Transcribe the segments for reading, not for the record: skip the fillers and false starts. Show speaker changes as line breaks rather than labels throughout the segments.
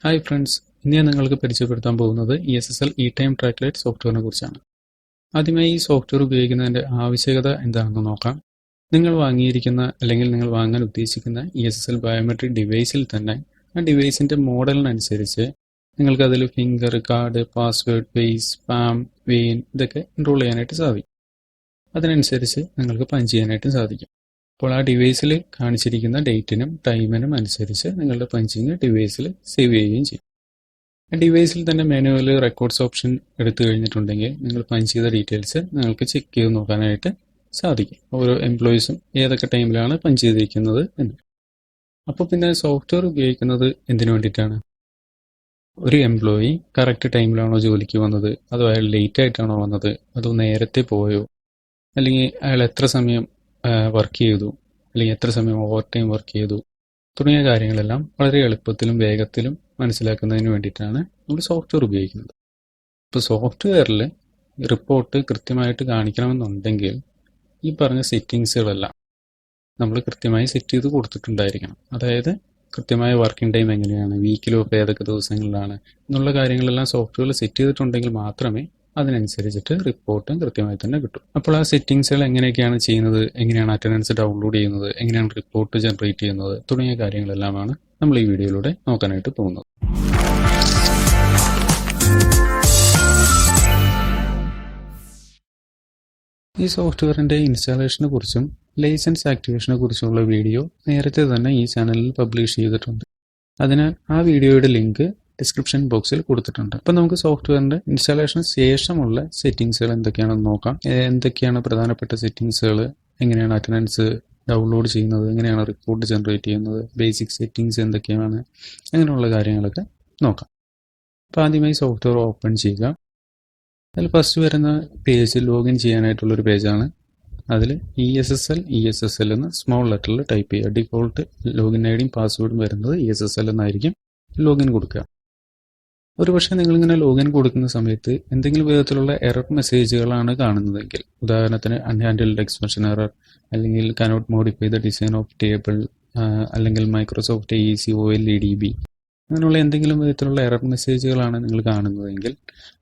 Hi friends, ഇന്ന് ഞാൻ നിങ്ങൾക്ക് പരിചയപ്പെടുത്താൻ പോകുന്നത് ESSL E-Time Tracklite സോഫ്റ്റ്വെയറിനെ കുറിച്ചാണ്. ആദ്യമായി ഈ സോഫ്റ്റ്വെയർ ഉപയോഗിക്കുന്നതിൻ്റെ ആവശ്യകത എന്താണെന്ന് നോക്കാം. നിങ്ങൾ വാങ്ങിയിരിക്കുന്ന അല്ലെങ്കിൽ നിങ്ങൾ വാങ്ങാൻ ഉദ്ദേശിക്കുന്ന ESSL ബയോമെട്രിക് ഡിവൈസിൽ തന്നെ ആ ഡിവൈസിൻ്റെ മോഡലിനനുസരിച്ച് നിങ്ങൾക്ക് അതിൽ finger, card, password, face, palm, vein ഇതൊക്കെ എൻറോൾ ചെയ്യാനായിട്ട് സാധിക്കും. അതിനനുസരിച്ച് നിങ്ങൾക്ക് പഞ്ച് ചെയ്യാനായിട്ട് സാധിക്കും. അപ്പോൾ ആ ഡിവൈസിൽ കാണിച്ചിരിക്കുന്ന ഡേറ്റിനും ടൈമിനും അനുസരിച്ച് നിങ്ങളുടെ പഞ്ചിങ് ഡിവൈസിൽ സേവ് ചെയ്യുകയും ചെയ്യും. ഡിവൈസിൽ തന്നെ മാനുവൽ റെക്കോർഡ്സ് ഓപ്ഷൻ എടുത്തു കഴിഞ്ഞിട്ടുണ്ടെങ്കിൽ നിങ്ങൾ പഞ്ച് ചെയ്ത ഡീറ്റെയിൽസ് നിങ്ങൾക്ക് ചെക്ക് ചെയ്ത് നോക്കാനായിട്ട് സാധിക്കും. ഓരോ എംപ്ലോയീസും ഏതൊക്കെ ടൈമിലാണ് പഞ്ച് ചെയ്തിരിക്കുന്നത് എന്ന്. അപ്പോൾ പിന്നെ സോഫ്റ്റ്വെയർ ഉപയോഗിക്കുന്നത് എന്തിനു വേണ്ടിയിട്ടാണ്? ഒരു എംപ്ലോയി കറക്റ്റ് ടൈമിലാണോ ജോലിക്ക് വന്നത്, അതോ അയാൾ ലേറ്റ് ആയിട്ടാണോ വന്നത്, അതോ നേരത്തെ പോയോ, അല്ലെങ്കിൽ അയാൾ എത്ര സമയം വർക്ക് ചെയ്തു, അല്ലെങ്കിൽ എത്ര സമയം ഓവർ ടൈം വർക്ക് ചെയ്തു തുടങ്ങിയ കാര്യങ്ങളെല്ലാം വളരെ എളുപ്പത്തിലും വേഗത്തിലും മനസ്സിലാക്കുന്നതിന് വേണ്ടിയിട്ടാണ് നമ്മൾ സോഫ്റ്റ്വെയർ ഉപയോഗിക്കുന്നത്. ഇപ്പോൾ സോഫ്റ്റ്വെയറിൽ റിപ്പോർട്ട് കൃത്യമായിട്ട് കാണിക്കണമെന്നുണ്ടെങ്കിൽ ഈ പറഞ്ഞ സെറ്റിങ്സുകളെല്ലാം നമ്മൾ കൃത്യമായി സെറ്റ് ചെയ്ത് കൊടുത്തിട്ടുണ്ടായിരിക്കണം. അതായത് കൃത്യമായ വർക്കിംഗ് ടൈം എങ്ങനെയാണ്, വീക്കിലോ ഏതൊക്കെ ദിവസങ്ങളിലാണ് എന്നുള്ള കാര്യങ്ങളെല്ലാം സോഫ്റ്റ്വെയറിൽ സെറ്റ് ചെയ്തിട്ടുണ്ടെങ്കിൽ മാത്രമേ അതിനനുസരിച്ചിട്ട് റിപ്പോർട്ടും കൃത്യമായി തന്നെ കിട്ടും. അപ്പോൾ ആ സെറ്റിങ്സുകൾ എങ്ങനെയൊക്കെയാണ് ചെയ്യുന്നത്, എങ്ങനെയാണ് അറ്റൻഡൻസ് ഡൗൺലോഡ് ചെയ്യുന്നത്, എങ്ങനെയാണ് റിപ്പോർട്ട് ജനറേറ്റ് ചെയ്യുന്നത് തുടങ്ങിയ കാര്യങ്ങളെല്ലാമാണ് നമ്മൾ ഈ വീഡിയോയിലൂടെ നോക്കാനായിട്ട് പോകുന്നത്. ഈ സോഫ്റ്റ്വെയറിൻ്റെ ഇൻസ്റ്റാളേഷനെ കുറിച്ചും ലൈസൻസ് ആക്ടിവേഷനെ കുറിച്ചുള്ള വീഡിയോ നേരത്തെ തന്നെ ഈ ചാനലിൽ പബ്ലിഷ് ചെയ്തിട്ടുണ്ട്. അതിനാൽ ആ വീഡിയോയുടെ ലിങ്ക് ഡിസ്ക്രിപ്ഷൻ ബോക്സിൽ കൊടുത്തിട്ടുണ്ട്. അപ്പോൾ നമുക്ക് സോഫ്റ്റ്വെയറിൻ്റെ ഇൻസ്റ്റാളേഷന് ശേഷമുള്ള സെറ്റിങ്സുകൾ എന്തൊക്കെയാണെന്ന് നോക്കാം. എന്തൊക്കെയാണ് പ്രധാനപ്പെട്ട സെറ്റിങ്സുകൾ, എങ്ങനെയാണ് അറ്റൻഡൻസ് ഡൗൺലോഡ് ചെയ്യുന്നത്, എങ്ങനെയാണ് റിപ്പോർട്ട് ജനറേറ്റ് ചെയ്യുന്നത്, ബേസിക് സെറ്റിങ്സ് എന്തൊക്കെയാണ്, അങ്ങനെയുള്ള കാര്യങ്ങളൊക്കെ നോക്കാം. അപ്പോൾ ആദ്യമായി സോഫ്റ്റ്വെയർ ഓപ്പൺ ചെയ്യുക. അതിൽ ഫസ്റ്റ് വരുന്ന പേജ് ലോഗിൻ ചെയ്യാനായിട്ടുള്ളൊരു പേജാണ്. അതിൽ ESSL എന്ന് സ്മോൾ ലെറ്ററിൽ ടൈപ്പ് ചെയ്യുക. ഡിഫോൾട്ട് ലോഗിൻ ഐഡിയും പാസ്വേഡും വരുന്നത് ESSL എന്നായിരിക്കും. ലോഗിൻ കൊടുക്കുക. ഒരുപക്ഷെ നിങ്ങളിങ്ങനെ ലോഗിൻ കൊടുക്കുന്ന സമയത്ത് എന്തെങ്കിലും വിധത്തിലുള്ള എറർ മെസ്സേജുകളാണ് കാണുന്നതെങ്കിൽ, ഉദാഹരണത്തിന് അൺഹാൻഡിൽഡ് എക്സ്പ്രഷൻ എറർ, അല്ലെങ്കിൽ cannot modify the design of table, അല്ലെങ്കിൽ മൈക്രോസോഫ്റ്റ് AEC OLEDB, അങ്ങനെയുള്ള എന്തെങ്കിലും വിധത്തിലുള്ള എറർ മെസ്സേജുകളാണ് നിങ്ങൾ കാണുന്നതെങ്കിൽ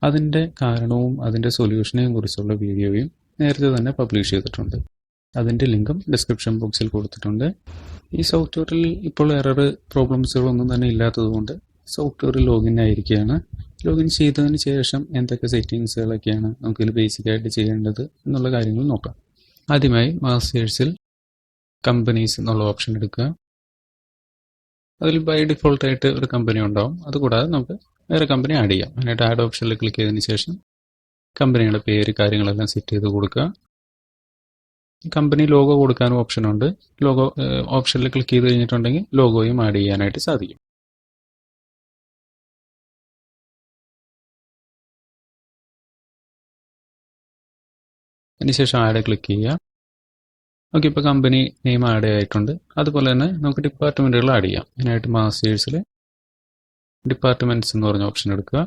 അതിൻ്റെ കാരണവും അതിൻ്റെ സൊല്യൂഷനെയും കുറിച്ചുള്ള വീഡിയോയും നേരത്തെ തന്നെ പബ്ലിഷ് ചെയ്തിട്ടുണ്ട്. അതിൻ്റെ ലിങ്കും ഡിസ്ക്രിപ്ഷൻ ബോക്സിൽ കൊടുത്തിട്ടുണ്ട്. ഈ സോഫ്റ്റ്വെയറിൽ ഇപ്പോൾ എറർ പ്രോബ്ലംസുകളൊന്നും തന്നെ ഇല്ലാത്തതുകൊണ്ട് സോഫ്റ്റ്വെയർ ലോഗിൻ ആയിരിക്കുകയാണ്. ലോഗിൻ ചെയ്തതിന് ശേഷം എന്തൊക്കെ സെറ്റിങ്സുകളൊക്കെയാണ് നമുക്കിതിൽ ബേസിക്കായിട്ട് ചെയ്യേണ്ടത് എന്നുള്ള കാര്യങ്ങൾ നോക്കാം. ആദ്യമായി മാസ്റ്റേഴ്സിൽ കമ്പനീസ് എന്നുള്ള ഓപ്ഷൻ എടുക്കുക. അതിൽ ബൈ ഡിഫോൾട്ടായിട്ട് ഒരു കമ്പനി ഉണ്ടാവും. അതുകൂടാതെ നമുക്ക് വേറെ കമ്പനി ആഡ് ചെയ്യാം. അതിനായിട്ട് ആഡ് ഓപ്ഷനിൽ ക്ലിക്ക് ചെയ്തതിന് ശേഷം കമ്പനിയുടെ പേര് കാര്യങ്ങളെല്ലാം സെറ്റ് ചെയ്ത് കൊടുക്കുക. കമ്പനി ലോഗോ കൊടുക്കാനും ഓപ്ഷനുണ്ട്. ലോഗോ ഓപ്ഷനിൽ ക്ലിക്ക് ചെയ്ത് കഴിഞ്ഞിട്ടുണ്ടെങ്കിൽ ലോഗോയും ആഡ് ചെയ്യാനായിട്ട് സാധിക്കും. അതിനുശേഷം ആഡ് ക്ലിക്ക് ചെയ്യുക. ഓക്കെ, ഇപ്പോൾ കമ്പനി നെയിം ആഡ് ആയിട്ടുണ്ട്. അതുപോലെ തന്നെ നമുക്ക് ഡിപ്പാർട്ട്മെൻറ്റുകൾ ആഡ് ചെയ്യാം. അതിനായിട്ട് മാസ്റ്റേഴ്സിൽ ഡിപ്പാർട്ട്മെൻറ്റ്സ് എന്ന് പറഞ്ഞ ഓപ്ഷൻ എടുക്കുക.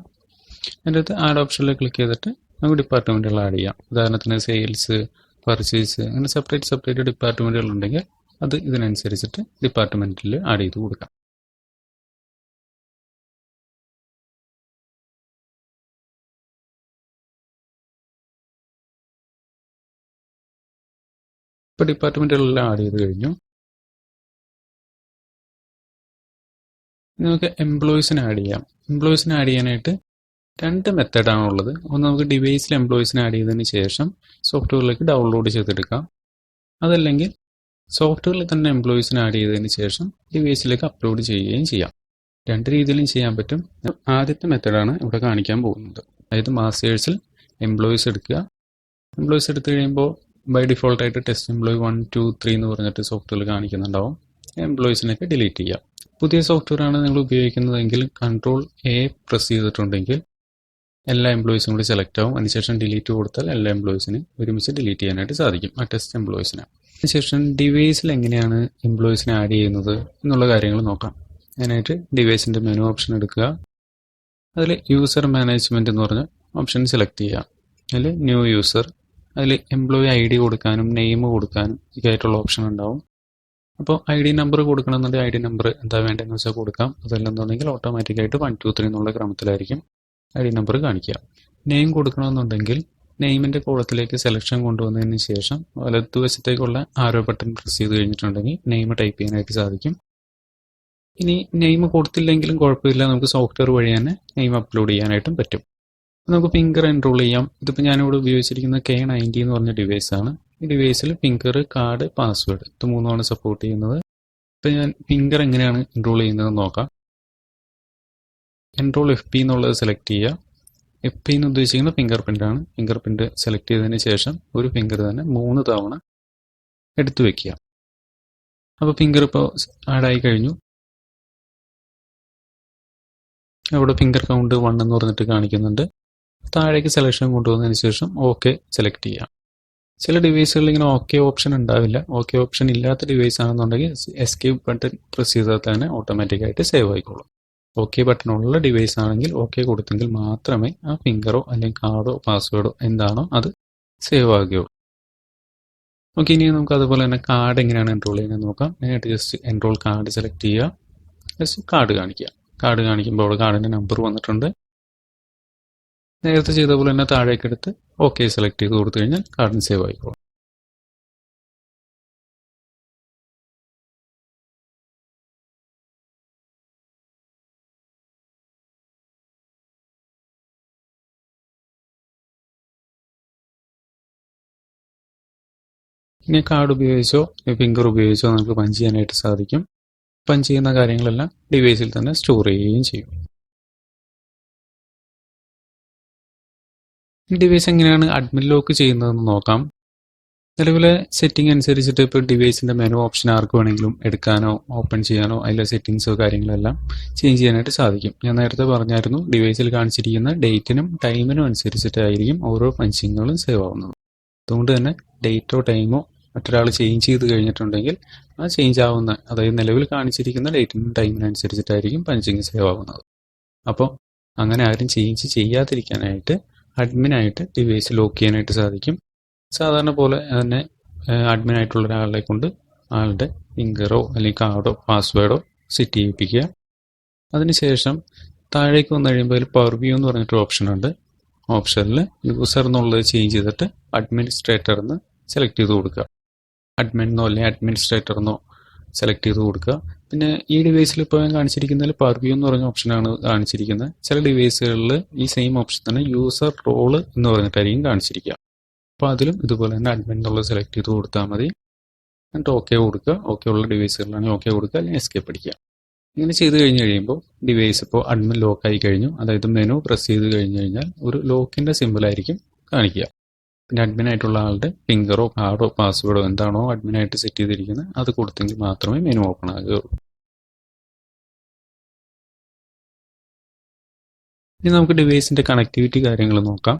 അതിൻ്റെ അകത്ത് ആഡ് ഓപ്ഷനിൽ ക്ലിക്ക് ചെയ്തിട്ട് നമുക്ക് ഡിപ്പാർട്ട്മെൻറ്റുകൾ ആഡ് ചെയ്യാം. ഉദാഹരണത്തിന് സെയിൽസ്, പർച്ചേസ്, അങ്ങനെ സെപ്പറേറ്റ് ഡിപ്പാർട്ട്മെൻറ്റുകൾ ഉണ്ടെങ്കിൽ അത് ഇതിനനുസരിച്ചിട്ട് ഡിപ്പാർട്ട്മെൻറ്റിൽ ആഡ് ചെയ്ത് കൊടുക്കാം. ഇപ്പോൾ ഡിപ്പാർട്ട്മെൻറ്റുകളെല്ലാം ആഡ് ചെയ്ത് കഴിഞ്ഞു. നമുക്ക് എംപ്ലോയീസിനെ ആഡ് ചെയ്യാം. എംപ്ലോയീസിനെ ആഡ് ചെയ്യാനായിട്ട് രണ്ട് മെത്തേഡാണ് ഉള്ളത്. ഒന്ന്, നമുക്ക് ഡിവൈസിൽ എംപ്ലോയീസിനെ ആഡ് ചെയ്തതിന് ശേഷം സോഫ്റ്റ്വെയറിലേക്ക് ഡൗൺലോഡ് ചെയ്തെടുക്കാം. അതല്ലെങ്കിൽ സോഫ്റ്റ്വെയറിൽ തന്നെ എംപ്ലോയീസിനെ ആഡ് ചെയ്തതിന് ശേഷം ഡിവൈസിലേക്ക് അപ്ലോഡ് ചെയ്യുകയും ചെയ്യാം. രണ്ട് രീതിയിലും ചെയ്യാൻ പറ്റും. ആദ്യത്തെ മെത്തേഡാണ് ഇവിടെ കാണിക്കാൻ പോകുന്നത്. അതായത് മാസ്റ്റേഴ്സിൽ എംപ്ലോയീസ് എടുക്കുക. എംപ്ലോയീസ് എടുത്തു കഴിയുമ്പോൾ ബൈ ഡിഫോൾട്ടായിട്ട് ടെസ്റ്റ് എംപ്ലോയി 1, 2, 3 എന്ന് പറഞ്ഞിട്ട് സോഫ്റ്റ്വെയറിൽ കാണിക്കുന്നുണ്ടാവും. എംപ്ലോയീസിനൊക്കെ ഡിലീറ്റ് ചെയ്യാം. പുതിയ സോഫ്റ്റ്വെയർ ആണ് നിങ്ങൾ ഉപയോഗിക്കുന്നതെങ്കിൽ Ctrl+A പ്രസ് ചെയ്തിട്ടുണ്ടെങ്കിൽ എല്ലാ എംപ്ലോയീസും കൂടി സെലക്ട് ആവും. അതിനുശേഷം ഡിലീറ്റ് കൊടുത്താൽ എല്ലാ എംപ്ലോയീസിനെയും ഒരുമിച്ച് ഡിലീറ്റ് ചെയ്യാനായിട്ട് സാധിക്കും, ആ ടെസ്റ്റ് എംപ്ലോയീസിനെ. അതിനുശേഷം ഡിവൈസിൽ എങ്ങനെയാണ് എംപ്ലോയീസിനെ ആഡ് ചെയ്യുന്നത് എന്നുള്ള കാര്യങ്ങൾ നോക്കാം. അതിനായിട്ട് ഡിവൈസിൻ്റെ മെനു ഓപ്ഷൻ എടുക്കുക. അതിൽ യൂസർ മാനേജ്മെൻറ്റ് എന്ന് പറഞ്ഞ ഓപ്ഷൻ സെലക്ട് ചെയ്യുക. അതിൽ ന്യൂ യൂസർ, അതിൽ എംപ്ലോയി ID കൊടുക്കാനും നെയിം കൊടുക്കാനും ഇതായിട്ടുള്ള ഓപ്ഷൻ ഉണ്ടാവും. അപ്പോൾ ഐ ഡി നമ്പർ കൊടുക്കണമെന്നുണ്ടെങ്കിൽ ഐ ഡി നമ്പർ എന്താ വേണ്ടതെന്ന് വെച്ചാൽ കൊടുക്കാം. അതല്ലെന്നുണ്ടെങ്കിൽ ഓട്ടോമാറ്റിക്കായിട്ട് 1 2 3 എന്നുള്ള ക്രമത്തിലായിരിക്കും ഐ ഡി നമ്പർ കാണിക്കുക. നെയിം കൊടുക്കണമെന്നുണ്ടെങ്കിൽ നെയിമിൻ്റെ കോളത്തിലേക്ക് സെലക്ഷൻ കൊണ്ടുവന്നതിന് ശേഷം വലതുവശത്തേക്കുള്ള ആരോ ബട്ടൺ പ്രസ് ചെയ്ത് കഴിഞ്ഞിട്ടുണ്ടെങ്കിൽ നെയിം ടൈപ്പ് ചെയ്യാനായിട്ട് സാധിക്കും. ഇനി നെയിം കൊടുത്തില്ലെങ്കിലും കുഴപ്പമില്ല, നമുക്ക് സോഫ്റ്റ്വെയർ വഴി തന്നെ നെയിം അപ്ലോഡ് ചെയ്യാനായിട്ടും പറ്റും. നമുക്ക് ഫിംഗർ എൻറോൾ ചെയ്യാം. ഇതിപ്പോൾ ഞാനിവിടെ ഉപയോഗിച്ചിരിക്കുന്നത് K90 എന്ന് പറഞ്ഞ ഡിവൈസാണ്. ഈ ഡിവൈസിൽ ഫിംഗർ, കാർഡ്, പാസ്വേഡ് ഇത് മൂന്നുമാണ് സപ്പോർട്ട് ചെയ്യുന്നത്. ഇപ്പം ഞാൻ ഫിംഗർ എങ്ങനെയാണ് എൻറോൾ ചെയ്യുന്നതെന്ന് നോക്കാം. എൻറോൾ FP എന്നുള്ളത് സെലക്ട് ചെയ്യുക. FP എന്ന് ഉദ്ദേശിക്കുന്നത് ഫിംഗർ പ്രിൻ്റാണ്. ഫിംഗർ പ്രിൻ്റ് സെലക്ട് ചെയ്തതിന് ശേഷം ഒരു ഫിംഗർ തന്നെ 3 തവണ എടുത്തു വെക്കുക. അപ്പോൾ ഫിംഗർ ഇപ്പോൾ ആഡായി കഴിഞ്ഞു. അവിടെ ഫിംഗർ കൗണ്ട് 1 എന്ന് പറഞ്ഞിട്ട് കാണിക്കുന്നുണ്ട്. താഴേക്ക് സെലക്ഷൻ കൊണ്ടുവന്നതിന് ശേഷം ഓക്കെ സെലക്ട് ചെയ്യാം. ചില ഡിവൈസുകളിൽ ഇങ്ങനെ ഓക്കെ ഓപ്ഷൻ ഉണ്ടാവില്ല. ഓക്കെ ഓപ്ഷൻ ഇല്ലാത്ത ഡിവൈസ് ആണെന്നുണ്ടെങ്കിൽ എസ്കേപ്പ് ബട്ടൺ പ്രസ് ചെയ്താൽ തന്നെ ഓട്ടോമാറ്റിക്കായിട്ട് സേവ് ആയിക്കോളും. ഓക്കെ ബട്ടൺ ഉള്ള ഡിവൈസ് ആണെങ്കിൽ ഓക്കെ കൊടുത്തെങ്കിൽ മാത്രമേ ആ ഫിംഗറോ അല്ലെങ്കിൽ കാർഡോ പാസ്വേഡോ എന്താണോ അത് സേവ് ആകുകയുള്ളൂ. ഓക്കെ, ഇനി നമുക്ക് അതുപോലെ തന്നെ കാർഡ് എങ്ങനെയാണ് എൻറോൾ ചെയ്യുന്നത് നോക്കാം. നേരിട്ട് ജസ്റ്റ് എൻറോൾ കാർഡ് സെലക്ട് ചെയ്യുക. ജസ്റ്റ് കാർഡ് കാണിക്കുക. കാർഡ് കാണിക്കുമ്പോൾ അവിടെ കാർഡിൻ്റെ നമ്പർ വന്നിട്ടുണ്ട്. നേരത്തെ ചെയ്ത പോലെ തന്നെ താഴേക്കെടുത്ത് ഓക്കെ സെലക്ട് ചെയ്ത് കൊടുത്തു കഴിഞ്ഞാൽ കാർഡിന് സേവ് ആയിക്കോളും. ഇനി കാർഡ് ഉപയോഗിച്ചോ ഫിംഗർ ഉപയോഗിച്ചോ നമുക്ക് പഞ്ച് ചെയ്യാനായിട്ട് സാധിക്കും. പഞ്ച് ചെയ്യുന്ന കാര്യങ്ങളെല്ലാം ഡിവൈസിൽ തന്നെ സ്റ്റോർ ചെയ്യുകയും ചെയ്യും. ഈ ഡിവൈസ് എങ്ങനെയാണ് അഡ്മിൻ ലോക്ക് ചെയ്യുന്നതെന്ന് നോക്കാം. നിലവിലെ സെറ്റിംഗ് അനുസരിച്ചിട്ട് ഇപ്പോൾ ഡിവൈസിൻ്റെ മെനു ഓപ്ഷൻ ആർക്ക് വേണമെങ്കിലും എടുക്കാനോ ഓപ്പൺ ചെയ്യാനോ അതിലെ സെറ്റിങ്സോ കാര്യങ്ങളെല്ലാം ചേഞ്ച് ചെയ്യാനായിട്ട് സാധിക്കും. ഞാൻ നേരത്തെ പറഞ്ഞായിരുന്നു ഡിവൈസിൽ കാണിച്ചിരിക്കുന്ന ഡേറ്റിനും ടൈമിനും അനുസരിച്ചിട്ടായിരിക്കും ഓരോ പഞ്ചിങ്ങുകളും സേവ് ആവുന്നത്. അതുകൊണ്ട് തന്നെ ഡേറ്റോ ടൈമോ മറ്റൊരാൾ ചേഞ്ച് ചെയ്ത് കഴിഞ്ഞിട്ടുണ്ടെങ്കിൽ ആ ചേഞ്ച് ആവുന്ന, അതായത് നിലവിൽ കാണിച്ചിരിക്കുന്ന ഡേറ്റിനും ടൈമിനും അനുസരിച്ചിട്ടായിരിക്കും പഞ്ചിങ് സേവ് ആവുന്നത്. അപ്പോൾ അങ്ങനെ ആരും ചേഞ്ച് ചെയ്യാതിരിക്കാനായിട്ട് അഡ്മിനായിട്ട് ഡിവൈസ് ലോക്ക് ചെയ്യാനായിട്ട് സാധിക്കും. സാധാരണ പോലെ തന്നെ അഡ്മിനായിട്ടുള്ള ഒരാളെ കൊണ്ട് ആളുടെ ഫിംഗറോ അല്ലെങ്കിൽ കാർഡോ പാസ്വേഡോ സെറ്റ് ചെയ്യിപ്പിക്കുക. അതിനുശേഷം താഴേക്ക് വന്നു കഴിയുമ്പോൾ പർവ്യൂ എന്ന് പറഞ്ഞിട്ടൊരു ഓപ്ഷൻ ഉണ്ട്. ഓപ്ഷനിൽ യൂസർ എന്നുള്ളത് ചേഞ്ച് ചെയ്തിട്ട് അഡ്മിനിസ്ട്രേറ്റർ എന്ന് സെലക്ട് ചെയ്ത് കൊടുക്കുക. അഡ്മിൻ എന്നോ അല്ലെങ്കിൽ അഡ്മിനിസ്ട്രേറ്റർ എന്നോ സെലക്ട് ചെയ്ത് കൊടുക്കുക. പിന്നെ ഈ ഡിവൈസിൽ ഇപ്പോൾ ഞാൻ കാണിച്ചിരിക്കുന്നതിൽ പർവ്യൂ എന്ന് പറഞ്ഞ ഓപ്ഷനാണ് കാണിച്ചിരിക്കുന്നത്. ചില ഡിവൈസുകളിൽ ഈ സെയിം ഓപ്ഷൻ തന്നെ യൂസർ റോള് എന്ന് പറഞ്ഞിട്ടായിരിക്കും കാണിച്ചിരിക്കുക. അപ്പോൾ അതിലും ഇതുപോലെ തന്നെ അഡ്മിൻ എന്നുള്ളത് സെലക്ട് ചെയ്ത് കൊടുത്താൽ മതി. എന്നിട്ട് ഓക്കെ കൊടുക്കുക. ഓക്കെ ഉള്ള ഡിവൈസുകളിലാണെങ്കിൽ ഓക്കെ കൊടുക്കുക, അല്ലെങ്കിൽ എസ്കേപ്പ് അടിക്കുക. ഇങ്ങനെ ചെയ്ത് കഴിഞ്ഞ് കഴിയുമ്പോൾ ഡിവൈസ് ഇപ്പോൾ അഡ്മിൻ ലോക്ക് ആയി കഴിഞ്ഞു. അതായത് മെനു പ്രസ് ചെയ്ത് കഴിഞ്ഞ് കഴിഞ്ഞാൽ ഒരു ലോക്കിൻ്റെ സിമ്പിളായിരിക്കും കാണിക്കുക. പിന്നെ അഡ്മിനായിട്ടുള്ള ആളുടെ ഫിംഗറോ കാർഡോ പാസ്വേഡോ എന്താണോ അഡ്മിനായിട്ട് സെറ്റ് ചെയ്തിരിക്കുന്നത് അത് കൊടുത്തെങ്കിൽ മാത്രമേ മെനു ഓപ്പൺ ആകുകയുള്ളൂ. ഇനി നമുക്ക് ഡിവൈസിൻ്റെ കണക്ടിവിറ്റി കാര്യങ്ങൾ നോക്കാം.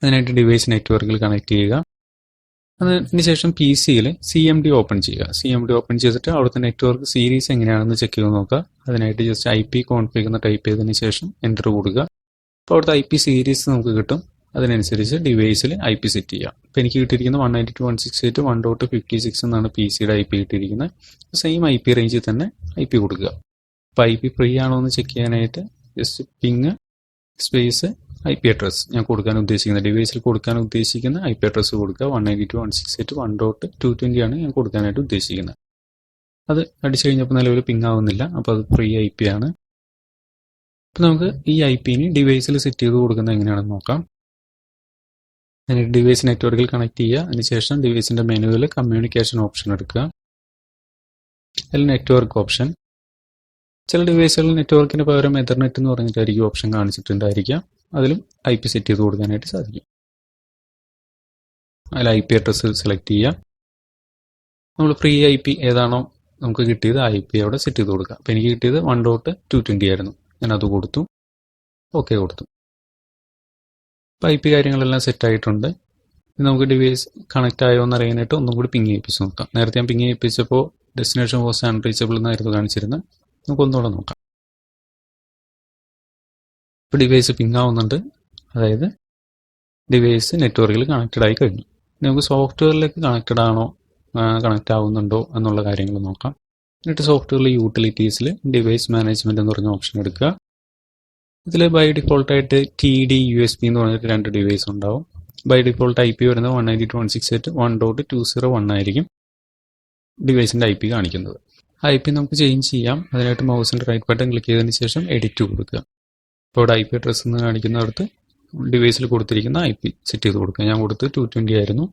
അതിനായിട്ട് ഡിവൈസ് നെറ്റ്വർക്കിൽ കണക്ട് ചെയ്യുക. അതിന് ശേഷം PC-യിൽ CMD ഓപ്പൺ ചെയ്യുക. CMD ഓപ്പൺ ചെയ്തിട്ട് അവിടുത്തെ നെറ്റ്വർക്ക് സീരീസ് എങ്ങനെയാണെന്ന് ചെക്ക് ചെയ്ത് നോക്കുക. അതിനായിട്ട് ജസ്റ്റ് IP കോൺഫിഗ് എന്ന് ടൈപ്പ് ചെയ്തതിന് ശേഷം എൻ്റർ കൊടുക്കുക. അപ്പോൾ അവിടുത്തെ IP സീരീസ് നമുക്ക് കിട്ടും. അതിനനുസരിച്ച് ഡിവൈസിൽ IP സെറ്റ് ചെയ്യാം. ഇപ്പോൾ എനിക്ക് കിട്ടിയിരിക്കുന്നത് 192.168.1.56 എന്നാണ് PC-യുടെ IP കിട്ടിയിരിക്കുന്നത്. സെയിം IP റേഞ്ചിൽ തന്നെ IP കൊടുക്കുക. അപ്പോൾ IP ഫ്രീ ആണോ എന്ന് ചെക്ക് ചെയ്യാനായിട്ട് just ping space IP address ഞാൻ കൊടുക്കാൻ ഉദ്ദേശിക്കുന്ന ഡിവൈസിൽ കൊടുക്കാൻ ഉദ്ദേശിക്കുന്ന IP അഡ്രസ് കൊടുക്കുക. 192.168.1.220 ആണ് ഞാൻ കൊടുക്കാനായിട്ട് ഉദ്ദേശിക്കുന്നത്. അത് അടിച്ചു കഴിഞ്ഞപ്പോൾ നിലവിൽ പിങ് ആവുന്നില്ല. അപ്പോൾ അത് ഫ്രീ IP ആണ്. അപ്പോൾ നമുക്ക് ഈ IP-ന് ഡിവൈസിൽ സെറ്റ് ചെയ്ത് കൊടുക്കുന്നത് എങ്ങനെയാണെന്ന് നോക്കാം. അതിന് ഡിവൈസ് നെറ്റ്വർക്കിൽ കണക്ട് ചെയ്യുക. അതിനുശേഷം ഡിവൈസിൻ്റെ മെനുവിൽ കമ്മ്യൂണിക്കേഷൻ ഓപ്ഷൻ എടുക്കുക. അതിൽ നെറ്റ്വർക്ക് ഓപ്ഷൻ. ചില ഡിവൈസുകളിൽ നെറ്റ്വർക്കിന് പകരം എതർനെറ്റ് എന്ന് പറഞ്ഞിട്ടായിരിക്കും ഓപ്ഷൻ കാണിച്ചിട്ടുണ്ടായിരിക്കാം. അതിലും IP സെറ്റ് ചെയ്ത് കൊടുക്കാനായിട്ട് സാധിക്കും. അതിൽ IP അഡ്രസ്സ് സെലക്ട് ചെയ്യുക. നമ്മൾ ഫ്രീ IP ഏതാണോ നമുക്ക് കിട്ടിയത് ആ IP അവിടെ സെറ്റ് ചെയ്ത് കൊടുക്കുക. അപ്പോൾ എനിക്ക് കിട്ടിയത് 1.220 ആയിരുന്നു. ഞാൻ അത് കൊടുത്തു, ഓക്കെ കൊടുത്തു. അപ്പോൾ IP കാര്യങ്ങളെല്ലാം സെറ്റ് ആയിട്ടുണ്ട്. നമുക്ക് ഡിവൈസ് കണക്റ്റ് ആയോ എന്ന് അറിയാനായിട്ട് ഒന്നും കൂടി പിങ് ചെയ്യിപ്പിച്ച് നോക്കാം. നേരത്തെ ഞാൻ പിങ് ചെയ്യിപ്പിച്ചപ്പോൾ ഡെസ്റ്റിനേഷൻ വാസ് അൺറീച്ചബിൾ എന്നായിരുന്നു കാണിച്ചിരുന്നത്. നമുക്ക് ഒന്നുകൂടെ നോക്കാം. ഇപ്പോൾ ഡിവൈസ് പിങ് ആവുന്നുണ്ട്. അതായത് ഡിവൈസ് നെറ്റ്വർക്കിൽ കണക്റ്റഡ് ആയി കഴിഞ്ഞു. നമുക്ക് സോഫ്റ്റ്വെയറിലേക്ക് കണക്റ്റഡ് ആണോ കണക്റ്റ് ആവുന്നുണ്ടോ എന്നുള്ള കാര്യങ്ങൾ നോക്കാം. എന്നിട്ട് സോഫ്റ്റ്വെയറിൽ യൂട്ടിലിറ്റീസിൽ ഡിവൈസ് മാനേജ്മെൻറ്റ് എന്ന് പറഞ്ഞ ഓപ്ഷൻ എടുക്കുക. ഇതിൽ ബൈ ഡിഫോൾട്ടായിട്ട് TD USB എന്ന് പറഞ്ഞിട്ട് 2 ഡിവൈസ് ഉണ്ടാവും. ബൈ ഡിഫോൾട്ട് IP വരുന്നത് 192.168.1.20.1 ആയിരിക്കും ഡിവൈസിൻ്റെ IP കാണിക്കുന്നത്. IP നമുക്ക് ചേഞ്ച് ചെയ്യാം. അതിനായിട്ട് മൗസിൻ്റെ റൈറ്റ് ബട്ടൺ ക്ലിക്ക് ചെയ്തതിന് ശേഷം എഡിറ്റ് കൊടുക്കുക. ഇപ്പോൾ ഇവിടെ IP അഡ്രസ് എന്ന് കാണിക്കുന്നിടത്ത് ഡിവൈസിൽ കൊടുത്തിരിക്കുന്ന IP സെറ്റ് ചെയ്ത് കൊടുക്കുക. ഞാൻ കൊടുത്ത് 220 ആയിരുന്നു.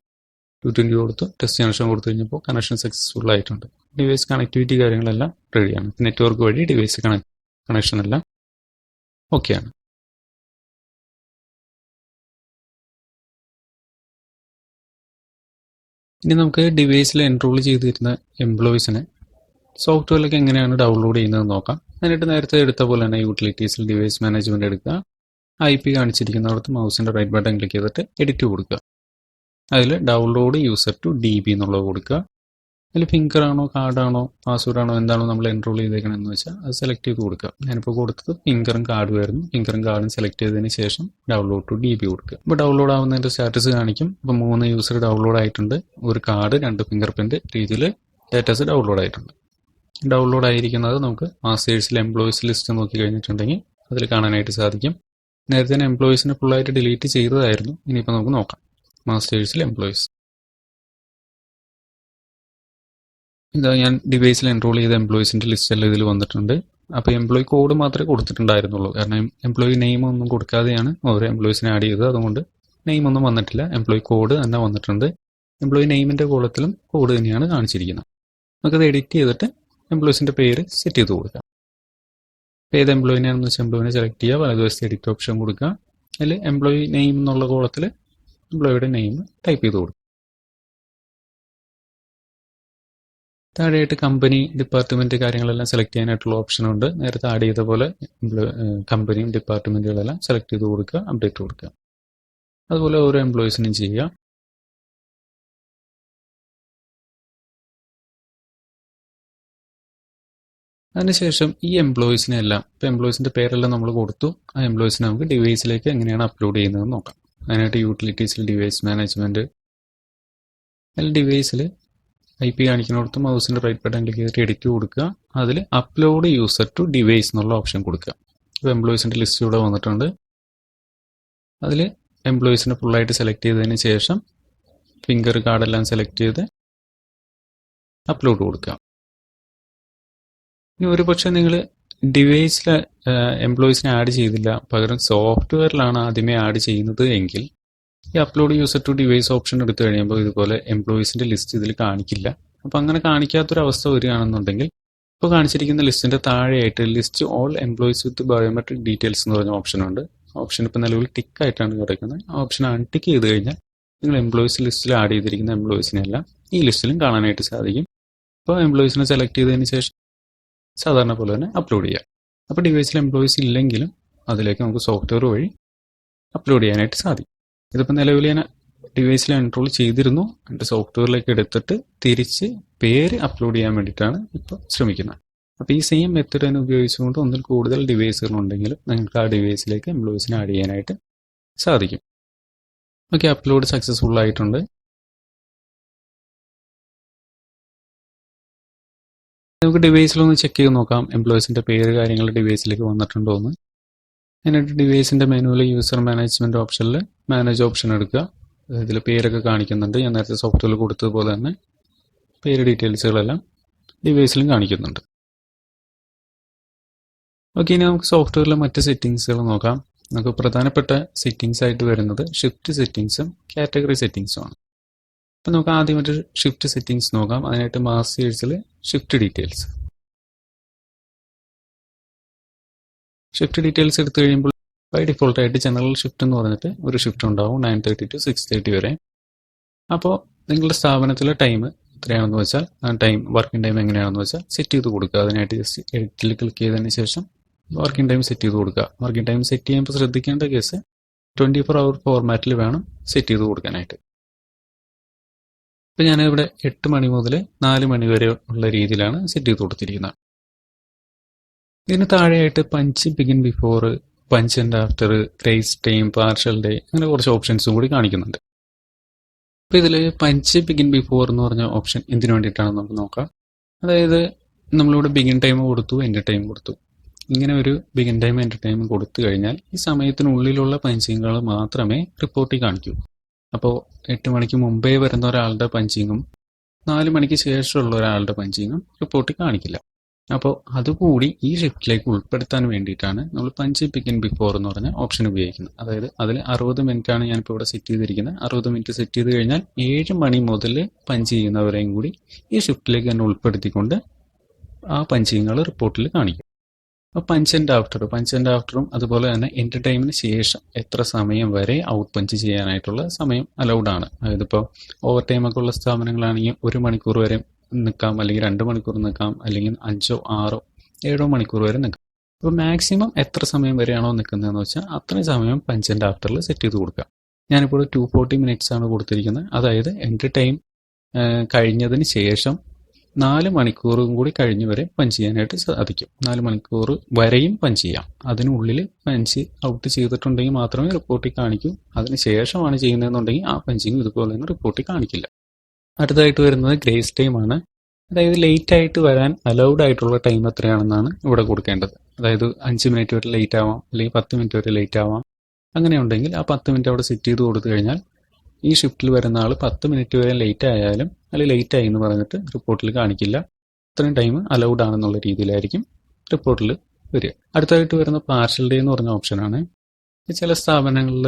220 കൊടുത്ത് ടെസ്റ്റ് കണക്ഷൻ കൊടുത്തു കഴിഞ്ഞപ്പോൾ കണക്ഷൻ സക്സസ്ഫുൾ ആയിട്ടുണ്ട്. ഡിവൈസ് കണക്ടിവിറ്റി കാര്യങ്ങളെല്ലാം റെഡിയാണ്. നെറ്റ്വർക്ക് വഴി ഡിവൈസ് കണക്ഷൻ എല്ലാം ഓക്കെയാണ്. ഇനി നമുക്ക് ഡിവൈസിൽ എൻറോൾ ചെയ്തിരുന്ന എംപ്ലോയീസിനെ സോഫ്റ്റ്വെയറിലേക്ക് എങ്ങനെയാണ് ഡൗൺലോഡ് ചെയ്യുന്നത് നോക്കാം. അതിനായിട്ട് നേരത്തെ എടുത്ത പോലെ തന്നെ യൂട്ടിലിറ്റീസിൽ ഡിവൈസ് മാനേജ്മെൻറ്റ് എടുക്കുക. IP കാണിച്ചിരിക്കുന്നിടത്ത് മൗസിൻ്റെ റൈറ്റ് ബട്ടൺ ക്ലിക്ക് ചെയ്തിട്ട് എഡിറ്റ് കൊടുക്കുക. അതിൽ ഡൗൺലോഡ് യൂസർ ടു DB എന്നുള്ളത് കൊടുക്കുക. അതിൽ ഫിംഗർ ആണോ കാർഡാണോ പാസ്വേഡ് ആണോ എന്താണോ നമ്മൾ എൻറോൾ ചെയ്തേക്കണമെന്ന് വെച്ചാൽ അത് സെലക്ട് ചെയ്ത് കൊടുക്കുക. ഞാനിപ്പോൾ കൊടുത്തത് ഫിംഗറും കാർഡും ആയിരുന്നു. ഫിംഗറും കാർഡും സെലക്ട് ചെയ്തതിന് ശേഷം ഡൗൺലോഡ് ടു DB കൊടുക്കുക. ഇപ്പോൾ ഡൗൺലോഡ് ആവുന്നതിൻ്റെ സ്റ്റാറ്റസ് കാണിക്കും. ഇപ്പോൾ 3 യൂസർ ഡൗൺലോഡ് ആയിട്ടുണ്ട്. ഒരു കാർഡ് 2 ഫിംഗർ പ്രിൻറ്റ് രീതിയിൽ ഡാറ്റാസ് ഡൗൺലോഡ് ആയിട്ടുണ്ട്. ഡൗൺലോഡ് ആയിരിക്കുന്നത് നമുക്ക് മാസ്റ്റേഴ്സിൽ എംപ്ലോയീസ് ലിസ്റ്റ് നോക്കി കഴിഞ്ഞിട്ടുണ്ടെങ്കിൽ അതിൽ കാണാനായിട്ട് സാധിക്കും. നേരത്തെ തന്നെ എംപ്ലോയീസിനെ ഫുള്ളായിട്ട് ഡിലീറ്റ് ചെയ്തതായിരുന്നു. ഇനിയിപ്പോൾ നമുക്ക് നോക്കാം. മാസ്റ്റേഴ്സിൽ എംപ്ലോയീസ് ഇതാ ഞാൻ ഡിവൈസിൽ എൻറോൾ ചെയ്ത എംപ്ലോയീസിൻ്റെ ലിസ്റ്റ് എല്ലാം ഇതിൽ വന്നിട്ടുണ്ട്. അപ്പോൾ എംപ്ലോയി കോഡ് മാത്രമേ കൊടുത്തിട്ടുണ്ടായിരുന്നുള്ളൂ. കാരണം എംപ്ലോയി നെയിം ഒന്നും കൊടുക്കാതെയാണ് ഓരോ എംപ്ലോയീസിനെ ആഡ് ചെയ്തത്. അതുകൊണ്ട് നെയിം ഒന്നും വന്നിട്ടില്ല. എംപ്ലോയി കോഡ് തന്നെ വന്നിട്ടുണ്ട്. എംപ്ലോയി നെയിമിൻ്റെ കോളത്തിലും കോഡ് തന്നെയാണ് കാണിച്ചിരിക്കുന്നത്. നമുക്കത് എഡിറ്റ് ചെയ്തിട്ട് എംപ്ലോയീസിൻ്റെ പേര് സെറ്റ് ചെയ്ത് കൊടുക്കാം. അപ്പോൾ ഏത് എംപ്ലോയിനെയാണെന്ന് വെച്ചാൽ എംപ്ലോയിനെ സെലക്ട് ചെയ്യുക. വലതുവശത്ത് എഡിറ്റ് ഓപ്ഷൻ കൊടുക്കുക. അതിൽ എംപ്ലോയി നെയിം എന്നുള്ള കോളത്തിൽ എംപ്ലോയിയുടെ നെയിം ടൈപ്പ് ചെയ്ത് കൊടുക്കുക. താഴെയായിട്ട് കമ്പനി ഡിപ്പാർട്ട്മെൻറ്റ് കാര്യങ്ങളെല്ലാം സെലക്ട് ചെയ്യാനായിട്ടുള്ള ഓപ്ഷനുണ്ട്. നേരത്തെ ആഡ് ചെയ്ത പോലെ കമ്പനിയും ഡിപ്പാർട്ട്മെൻറ്റുകളെല്ലാം സെലക്ട് ചെയ്ത് കൊടുക്കുക. അപ്ഡേറ്റ് കൊടുക്കുക. അതുപോലെ ഓരോ എംപ്ലോയീസിനും ചെയ്യുക. അതിനുശേഷം ഈ എംപ്ലോയീസിനെ എല്ലാം ഇപ്പോൾ എംപ്ലോയീസിൻ്റെ പേരെല്ലാം നമ്മൾ കൊടുത്തു. ആ എംപ്ലോയീസിനെ നമുക്ക് ഡിവൈസിലേക്ക് എങ്ങനെയാണ് അപ്ലോഡ് ചെയ്യുന്നതെന്ന് നോക്കാം. അതിനായിട്ട് യൂട്ടിലിറ്റീസിൽ ഡിവൈസ് മാനേജ്മെൻറ്റ് അതിൽ ഡിവൈസിൽ IP കാണിക്കുന്നിടത്ത് മൗസിൻ്റെ റൈറ്റ് ബട്ടൺ ക്ലിക്ക് ചെയ്തിട്ട് എഡിറ്റ് കൊടുക്കുക. അതിൽ അപ്ലോഡ് യൂസർ ടു ഡിവൈസ് എന്നുള്ള ഓപ്ഷൻ കൊടുക്കുക. ഇപ്പോൾ എംപ്ലോയീസിൻ്റെ ലിസ്റ്റ് ഇവിടെ വന്നിട്ടുണ്ട്. അതിൽ എംപ്ലോയീസിനെ ഫുള്ളായിട്ട് സെലക്ട് ചെയ്തതിന് ശേഷം ഫിംഗർ കാർഡെല്ലാം സെലക്ട് ചെയ്ത് അപ്ലോഡ് കൊടുക്കുക. ഇനി ഒരു പക്ഷേ നിങ്ങൾ ഡിവൈസിൽ എംപ്ലോയീസിനെ ആഡ് ചെയ്തില്ല, പകരം സോഫ്റ്റ്വെയറിലാണ് ആദ്യമേ ആഡ് ചെയ്യുന്നത് എങ്കിൽ ഈ upload user to device option എടുത്തു കഴിയുമ്പോൾ ഇതുപോലെ എംപ്ലോയീസിൻ്റെ ലിസ്റ്റ് ഇതിൽ കാണിക്കില്ല. അപ്പോൾ അങ്ങനെ കാണിക്കാത്തൊരവസ്ഥ വരികയാണെന്നുണ്ടെങ്കിൽ ഇപ്പോൾ കാണിച്ചിരിക്കുന്ന ലിസ്റ്റിൻ്റെ താഴെയായിട്ട് ലിസ്റ്റ് ഓൾ എംപ്ലോയീസ് വിത്ത് ബയോമെട്രിക് ഡീറ്റെയിൽസ് എന്ന് പറഞ്ഞ ഓപ്ഷനുണ്ട്. ഓപ്ഷൻ ഇപ്പോൾ നിലവിൽ ടിക്കായിട്ടാണ് കിടക്കുന്നത്. ആ ഓപ്ഷൻ അൺടിക്ക് ചെയ്ത് കഴിഞ്ഞാൽ നിങ്ങൾ എംപ്ലോയീസ് ലിസ്റ്റിൽ ആഡ് ചെയ്തിരിക്കുന്ന എംപ്ലോയീസിനെല്ലാം ഈ ലിസ്റ്റിലും കാണാനായിട്ട് സാധിക്കും. അപ്പോൾ എംപ്ലോയീസിനെ സെലക്ട് ചെയ്തതിന് ശേഷം സാധാരണ പോലെ തന്നെ അപ്ലോഡ് ചെയ്യാം. അപ്പോൾ ഡിവൈസിൽ എംപ്ലോയീസ് ഇല്ലെങ്കിലും അതിലേക്ക് നമുക്ക് സോഫ്റ്റ്വെയർ വഴി അപ്ലോഡ് ചെയ്യാനായിട്ട് സാധിക്കും. ഇതിപ്പോൾ നിലവിൽ ഞാൻ ഡിവൈസിൽ എൻറോൾ ചെയ്തിരുന്നു. എൻ്റെ സോഫ്റ്റ്വെയറിലേക്ക് എടുത്തിട്ട് തിരിച്ച് പേര് അപ്ലോഡ് ചെയ്യാൻ വേണ്ടിയിട്ടാണ് ഇപ്പോൾ ശ്രമിക്കുന്നത്. അപ്പോൾ ഈ സെയിം മെത്തേഡ് തന്നെ ഉപയോഗിച്ചുകൊണ്ട് ഒന്നിൽ കൂടുതൽ ഡിവൈസുകളുണ്ടെങ്കിലും നിങ്ങൾക്ക് ആ ഡിവൈസിലേക്ക് എംപ്ലോയീസിനെ ആഡ് ചെയ്യാനായിട്ട് സാധിക്കും. ഓക്കെ, അപ്ലോഡ് സക്സസ്ഫുൾ ആയിട്ടുണ്ട്. നമുക്ക് ഡിവൈസിലൊന്ന് ചെക്ക് ചെയ്ത് നോക്കാം എംപ്ലോയീസിൻ്റെ പേര് കാര്യങ്ങൾ ഡിവൈസിലേക്ക് വന്നിട്ടുണ്ടോ എന്ന്. എന്നിട്ട് ഡിവൈസിൻ്റെ മെനുവിൽ യൂസർ മാനേജ്മെൻറ്റ് ഓപ്ഷനിൽ മാനേജ് ഓപ്ഷൻ എടുക്കുക. ഇതിൽ പേരൊക്കെ കാണിക്കുന്നുണ്ട്. ഞാൻ നേരത്തെ സോഫ്റ്റ്വെയറിൽ കൊടുത്തതുപോലെ തന്നെ പേര് ഡീറ്റെയിൽസുകളെല്ലാം ഡിവൈസിലും കാണിക്കുന്നുണ്ട്. ഓക്കെ, ഇനി നമുക്ക് സോഫ്റ്റ്വെയറിലെ മറ്റ് സെറ്റിങ്സുകൾ നോക്കാം. നമുക്ക് പ്രധാനപ്പെട്ട സെറ്റിങ്സ് ആയിട്ട് വരുന്നത് ഷിഫ്റ്റ് സെറ്റിങ്സും കാറ്റഗറി സെറ്റിങ്സും ആണ്. അപ്പോൾ നമുക്ക് ആദ്യമായിട്ട് ഷിഫ്റ്റ് സെറ്റിങ്സ് നോക്കാം. അതിനായിട്ട് മാസ്റ്റേഴ്സിൽ ഷിഫ്റ്റ് ഡീറ്റെയിൽസ് എടുത്തു കഴിയുമ്പോൾ ബൈ ഡിഫോൾട്ടായിട്ട് ജനറൽ ഷിഫ്റ്റ് എന്ന് പറഞ്ഞിട്ട് ഒരു ഷിഫ്റ്റ് ഉണ്ടാവും 9:30 to 6:30 വരെ. അപ്പോൾ നിങ്ങളുടെ സ്ഥാപനത്തിലെ ടൈം എത്രയാണെന്ന് വെച്ചാൽ ആ ടൈം വർക്കിംഗ് ടൈം എങ്ങനെയാണെന്ന് വെച്ചാൽ സെറ്റ് ചെയ്ത് കൊടുക്കുക. അതിനായിട്ട് ജസ്റ്റ് എഡിറ്റിൽ ക്ലിക്ക് ചെയ്തതിന് ശേഷം വർക്കിംഗ് ടൈം സെറ്റ് ചെയ്ത് കൊടുക്കുക. വർക്കിംഗ് ടൈം സെറ്റ് ചെയ്യുമ്പോൾ ശ്രദ്ധിക്കേണ്ട കേസ് 24 hour ഫോർമാറ്റിൽ വേണം സെറ്റ് ചെയ്ത് കൊടുക്കാനായിട്ട്. ഇപ്പം ഞാനിവിടെ 8 മണി മുതൽ 4 മണി വരെ ഉള്ള രീതിയിലാണ് സെറ്റ് ചെയ്ത് കൊടുത്തിരിക്കുന്നത്. ഇതിന് താഴെയായിട്ട് punch begin before, punch and after, grace time, partial day, അങ്ങനെ കുറച്ച് ഓപ്ഷൻസും കൂടി കാണിക്കുന്നുണ്ട്. അപ്പോൾ ഇതിൽ പഞ്ച് ബിഗിൻ ബിഫോർ എന്ന് പറഞ്ഞ ഓപ്ഷൻ എന്തിനു വേണ്ടിയിട്ടാണെന്ന് നമുക്ക് നോക്കാം. അതായത് നമ്മളിവിടെ ബിഗിൻ ടൈം കൊടുത്തു, എൻഡ് ടൈം കൊടുത്തു. ഇങ്ങനെ ഒരു ബിഗിൻ ടൈം എൻഡ് ടൈം കൊടുത്തു കഴിഞ്ഞാൽ ഈ സമയത്തിനുള്ളിലുള്ള പഞ്ചിങ്ങുകൾ മാത്രമേ റിപ്പോർട്ടിൽ കാണിക്കൂ. അപ്പോൾ 8 മണിക്ക് മുമ്പേ വരുന്ന ഒരാളുടെ പഞ്ചിങ്ങും 4 മണിക്ക് ശേഷമുള്ള ഒരാളുടെ പഞ്ചിങ്ങും റിപ്പോർട്ടിൽ കാണിക്കില്ല. അപ്പോൾ അതുകൂടി ഈ ഷിഫ്റ്റിലേക്ക് ഉൾപ്പെടുത്താൻ വേണ്ടിയിട്ടാണ് നമ്മൾ പഞ്ച് ബിഗിൻ ബിഫോർ എന്ന് പറഞ്ഞ ഓപ്ഷൻ ഉപയോഗിക്കുന്നത്. അതായത് അതിൽ 60 മിനിറ്റാണ് ഞാനിപ്പോൾ ഇവിടെ സെറ്റ് ചെയ്തിരിക്കുന്നത്. 60 മിനിറ്റ് സെറ്റ് ചെയ്ത് കഴിഞ്ഞാൽ 7 മണി മുതൽ പഞ്ച് ചെയ്യുന്നവരെയും കൂടി ഈ ഷിഫ്റ്റിലേക്ക് തന്നെ ഉൾപ്പെടുത്തിക്കൊണ്ട് ആ പഞ്ചിങ്ങുകൾ റിപ്പോർട്ടിൽ കാണിക്കും. അപ്പോൾ പഞ്ച് ആൻഡ് ആഫ്റ്ററും അതുപോലെ തന്നെ എൻഡ് ടൈമിന് ശേഷം എത്ര സമയം വരെ ഔട്ട് പഞ്ച് ചെയ്യാനായിട്ടുള്ള സമയം അലൗഡ് ആണ്. അതായത് ഇപ്പോൾ ഓവർ ടൈമൊക്കെ ഉള്ള സ്ഥാപനങ്ങളാണെങ്കിൽ 1 മണിക്കൂർ വരെ നിൽക്കാം, അല്ലെങ്കിൽ 2 മണിക്കൂർ നിൽക്കാം, അല്ലെങ്കിൽ 5, 6, 7 മണിക്കൂർ വരെ നിൽക്കാം. അപ്പോൾ മാക്സിമം എത്ര സമയം വരെയാണോ നിൽക്കുന്നതെന്ന് വെച്ചാൽ അത്രയും സമയം പഞ്ച് ആൻഡ് ആഫ്റ്ററിൽ സെറ്റ് ചെയ്ത് കൊടുക്കുക. ഞാനിപ്പോൾ 240 മിനിറ്റ്സ് ആണ് കൊടുത്തിരിക്കുന്നത്. അതായത് എൻഡ് ടൈം കഴിഞ്ഞതിന് ശേഷം 4 മണിക്കൂറും കൂടി കഴിഞ്ഞ് വരെ പഞ്ച് ചെയ്യാനായിട്ട് സാധിക്കും. 4 മണിക്കൂർ വരെയും പഞ്ച് ചെയ്യാം. അതിനുള്ളിൽ പഞ്ച് ഔട്ട് ചെയ്തിട്ടുണ്ടെങ്കിൽ മാത്രമേ റിപ്പോർട്ടിൽ കാണിക്കൂ. അതിന് ശേഷമാണ് ചെയ്യുന്നതെന്നുണ്ടെങ്കിൽ ആ പഞ്ചിങ് ഇതുപോലെ തന്നെ റിപ്പോർട്ടിൽ കാണിക്കില്ല. അടുത്തതായിട്ട് വരുന്നത് ഗ്രേസ് ടൈം ആണ്. അതായത് ലേറ്റ് ആയിട്ട് വരാൻ അലൗഡ് ആയിട്ടുള്ള ടൈം എത്രയാണെന്നാണ് ഇവിടെ കൊടുക്കേണ്ടത്. അതായത് 5 മിനിറ്റ് വരെ ലേറ്റ് ആവാം, അല്ലെങ്കിൽ 10 മിനിറ്റ് വരെ ലേറ്റ് ആവാം. അങ്ങനെ ഉണ്ടെങ്കിൽ ആ 10 മിനിറ്റ് അവിടെ സെറ്റ് ചെയ്ത് കൊടുത്തു കഴിഞ്ഞാൽ ഈ ഷിഫ്റ്റിൽ വരുന്ന ആൾ 10 മിനിറ്റ് വരെ ലേറ്റ് ആയാലും അല്ലെങ്കിൽ ലേറ്റ് ആയി എന്ന് പറഞ്ഞിട്ട് റിപ്പോർട്ടിൽ കാണിക്കില്ല. ഇത്രയും ടൈം അലൗഡ് ആണെന്നുള്ള രീതിയിലായിരിക്കും റിപ്പോർട്ടിൽ വരിക. അടുത്തായിട്ട് വരുന്ന പാർഷ്യൽ ഡേ എന്ന് പറഞ്ഞ ഓപ്ഷനാണ്. ചില സ്ഥാപനങ്ങളിൽ